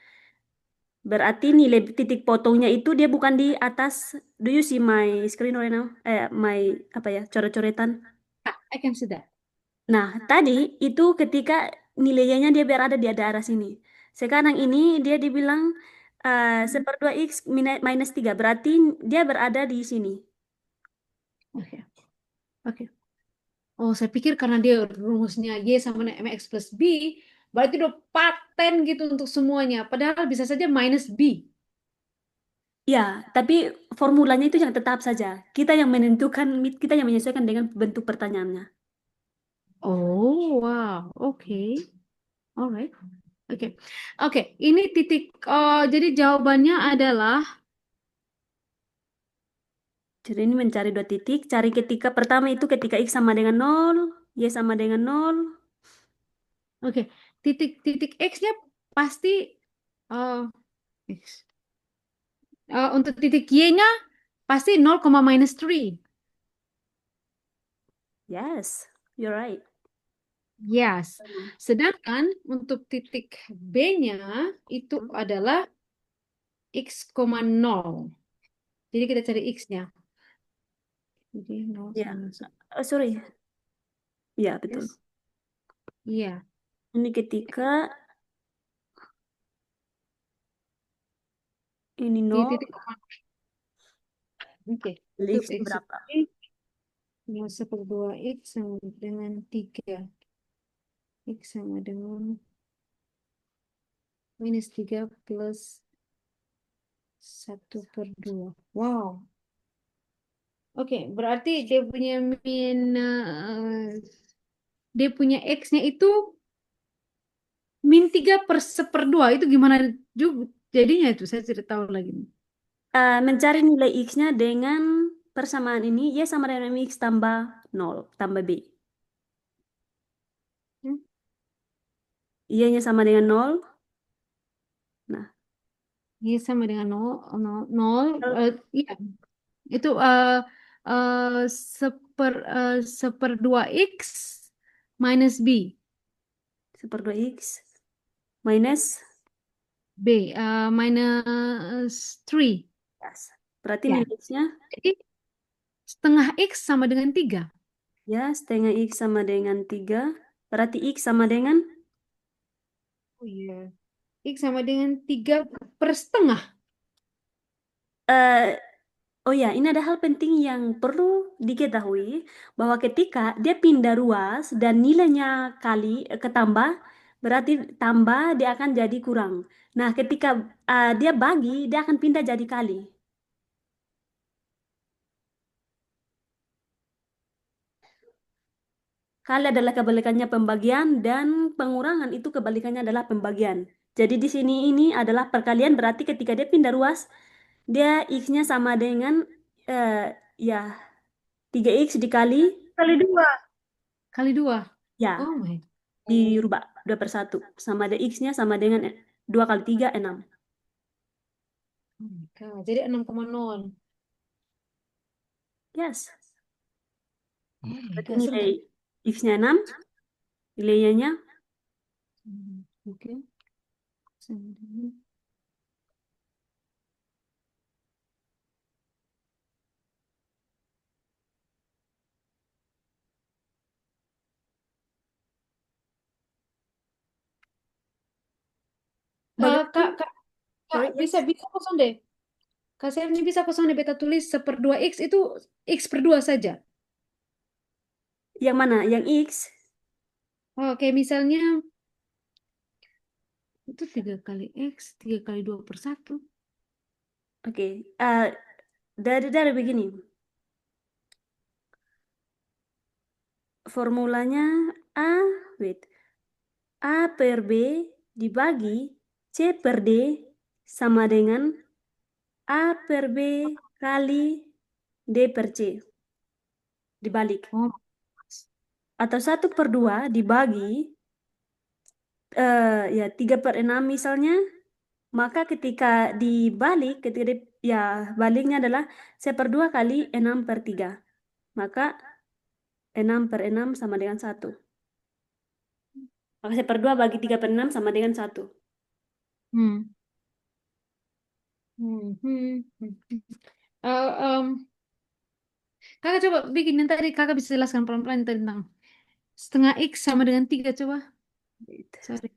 Berarti nilai titik potongnya itu dia bukan di atas. Do you see my screen right now? My apa ya, coret-coretan. Ah, I can see that. Nah, tadi itu ketika nilainya dia berada di daerah sini. Sekarang ini dia dibilang seperdua X minus 3. Berarti dia berada di sini. Oke, oke. Oh, saya pikir karena dia rumusnya Y sama dengan MX plus B, berarti udah paten gitu untuk semuanya. Padahal bisa saja minus B. Ya, tapi formulanya itu yang tetap saja. Kita yang menyesuaikan dengan bentuk pertanyaannya. Oh, wow. Oke. Alright. Oke. Oke, ini titik. Jadi jawabannya adalah Jadi ini mencari dua titik. Cari ketika pertama itu ketika X sama dengan 0, Y sama dengan 0. oke. Titik X-nya pasti uh, X. Untuk titik Y-nya pasti 0,-3. Yes, you're right. Yes. Sedangkan untuk titik B-nya itu adalah X, nol. Jadi kita cari X-nya. Jadi nol Ya, sama sorry. Ya, betul. 11. Iya. Ini ketika ini Di nol, titik oke. Itu X X berapa? nol seper 2 X sama dengan 3. X sama dengan -3 plus 1/2. Wow. Oke, berarti dia punya X-nya itu -3/1/2. Itu gimana juga jadinya itu? Saya tidak tahu lagi. Mencari nilai X-nya dengan persamaan ini, Y sama dengan X tambah nol tambah B. Hmm? Y-nya sama dengan nol. Nah, Ini sama dengan nol, nol, nol. L Iya, itu eh, seper 2 X minus B. seper 2 X minus, B, -3. yes. Berarti Ya, nilai X-nya, jadi setengah X sama dengan 3. ya, setengah X sama dengan 3. Berarti X sama dengan, Oh iya. X sama dengan 3/setengah. eh oh ya, ini ada hal penting yang perlu diketahui, bahwa ketika dia pindah ruas dan nilainya kali ketambah, berarti tambah dia akan jadi kurang. Nah, ketika dia bagi, dia akan pindah jadi kali. Kali adalah kebalikannya pembagian dan pengurangan itu kebalikannya adalah pembagian. Jadi di sini ini adalah perkalian, berarti ketika dia pindah ruas, dia X-nya sama dengan eh, ya 3X dikali, Kali dua. Kali dua. ya, Oh my. Oh, dirubah 2/1. Sama ada X-nya sama dengan 2 kali 3 6. oh my God. Jadi 6,0. Yes. Oh my Berarti God, nilai sebentar. X-nya 6, nilai Y-nya. Oke. Sembilan. Bagaimana? Kak, Sorry, bisa yes. bisa kosong deh. Kak saya ini bisa kosong deh. Beta tulis seper 2 X itu X/2 saja. Yang mana? Yang X. Oke, misalnya itu 3 kali X, 3 kali 2/1. Oke. Dari begini. Formulanya A, wait. A per B dibagi C per D sama dengan A per B kali D per C. Dibalik. Oh, Atau 1/2 dibagi ya 3/6 misalnya. Maka ketika dibalik, ya baliknya adalah 1/2 kali 6/3. Maka 6/6 sama dengan 1. Maka 1/2 bagi 3/6 sama dengan 1. hmm. Hmm, hmm, hmm. Eh, em, kakak coba bikin yang tadi kakak bisa jelaskan pelan-pelan tentang setengah X sama dengan 3 coba. Gitu. Sorry.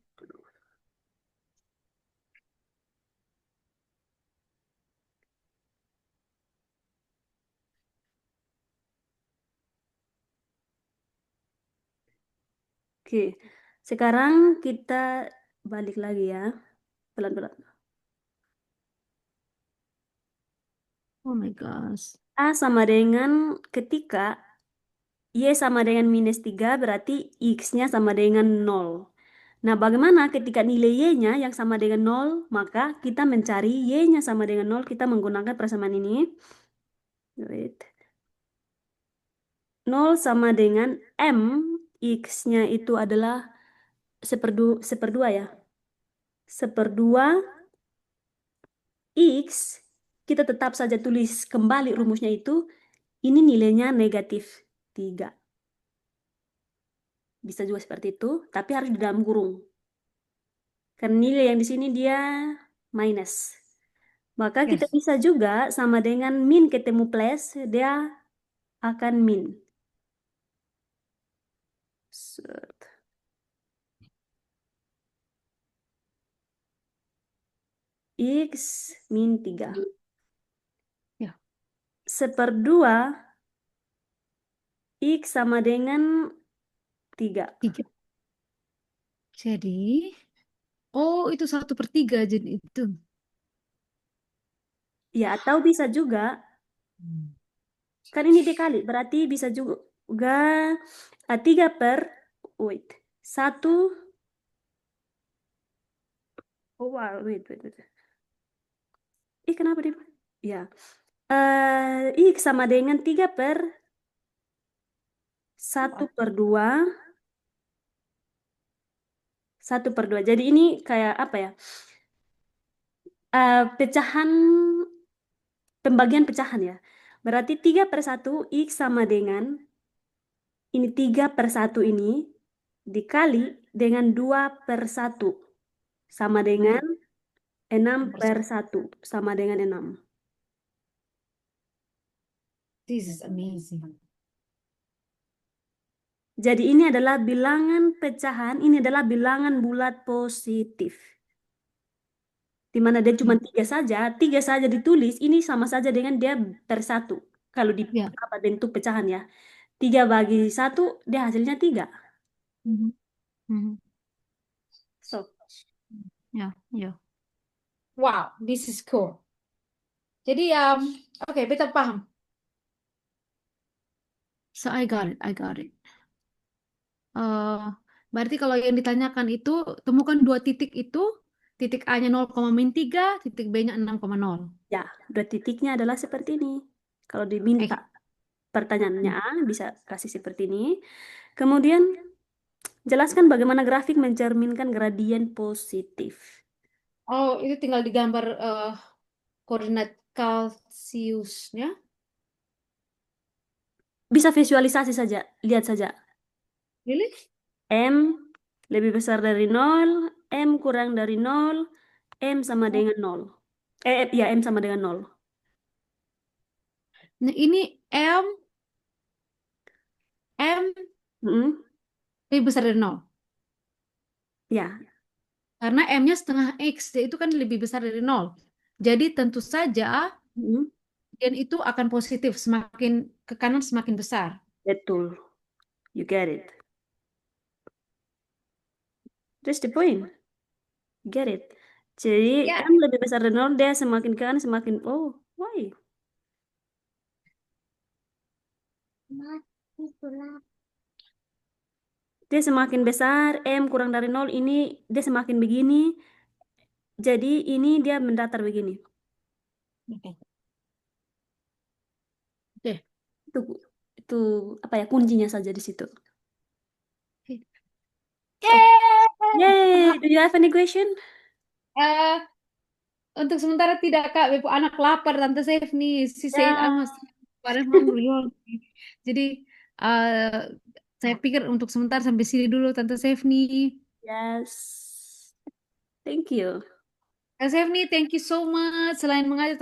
Oke, sekarang kita balik lagi ya, pelan-pelan. Oh my gosh. A sama dengan ketika Y sama dengan -3 berarti X-nya sama dengan 0. Nah, bagaimana ketika nilai Y-nya yang sama dengan 0, maka kita mencari Y-nya sama dengan 0, kita menggunakan persamaan ini. Wait. 0 sama dengan M, X-nya itu adalah seperdua ya. 1/2 X, kita tetap saja tulis kembali rumusnya itu, ini nilainya -3. Bisa juga seperti itu, tapi harus di dalam kurung. Karena nilai yang di sini dia minus. Maka kita Yes. bisa juga sama dengan min ketemu plus, dia akan min. Set. X min 3. Ya, Seperdua X sama dengan 3. 3. Jadi, oh itu 1/3 jadi itu. Ya, atau bisa juga, Hmm. kan ini dikali, berarti bisa juga 3 per, wait, 1, oh wow, wait. Kenapa dia? Ya, X sama dengan 3 per 1/2, 1/2. Jadi ini kayak apa ya? Pecahan, pembagian pecahan ya. Berarti 3/1 X sama dengan, ini 3/1 ini, dikali dengan 2/1. Sama dengan 6/1. Sama dengan 6. This is amazing. Jadi ini adalah bilangan pecahan, ini adalah bilangan bulat positif. Di mana dia cuma Ya, 3 saja, 3 saja ditulis, ini sama saja dengan dia per 1. Kalau di ya. apa bentuk pecahan ya. 3/1, dia hasilnya 3. Mhm, mhm. So, Ya, ya. Wow, this is cool. Jadi, oke, beta paham. So I got it, I got it. eh Berarti kalau yang ditanyakan itu, temukan dua titik itu, titik A-nya 0,-3, titik B-nya 6,0. ya, dua titiknya adalah seperti ini. Kalau diminta Eh, pertanyaannya A, bisa kasih seperti ini. Kemudian, jelaskan bagaimana grafik mencerminkan gradien positif. oh, itu tinggal digambar koordinat Celsiusnya. Bisa visualisasi saja, lihat saja. Really? M lebih besar dari nol, M kurang dari nol, M sama Oh, dengan nol. Ya, M sama dengan nol. nah, ini M Mm-mm. lebih besar dari 0. Ya, Karena M-nya setengah X, itu kan lebih besar dari 0. Jadi tentu saja mm-mm. gen itu akan positif, semakin ke kanan semakin besar. Betul. You get it. That's the point. Get it. Jadi, Ya. M lebih besar dari nol, dia semakin ke kanan semakin, oh, why? Dia semakin besar, M kurang dari nol, ini dia semakin begini. Jadi, ini dia mendatar begini. Oke. Oke. Itu, itu apa ya, kuncinya saja di situ. So, Yeay! yay! Do you have any question? Eh, untuk sementara tidak, Kak. Bebo anak lapar, Tante Stephanie. Si Said Ya, Amas. Pada hungry. Jadi, eh saya pikir untuk sementara sampai sini dulu, Tante Stephanie. yes. Thank you. Tante Stephanie, thank you so much. Selain mengajar,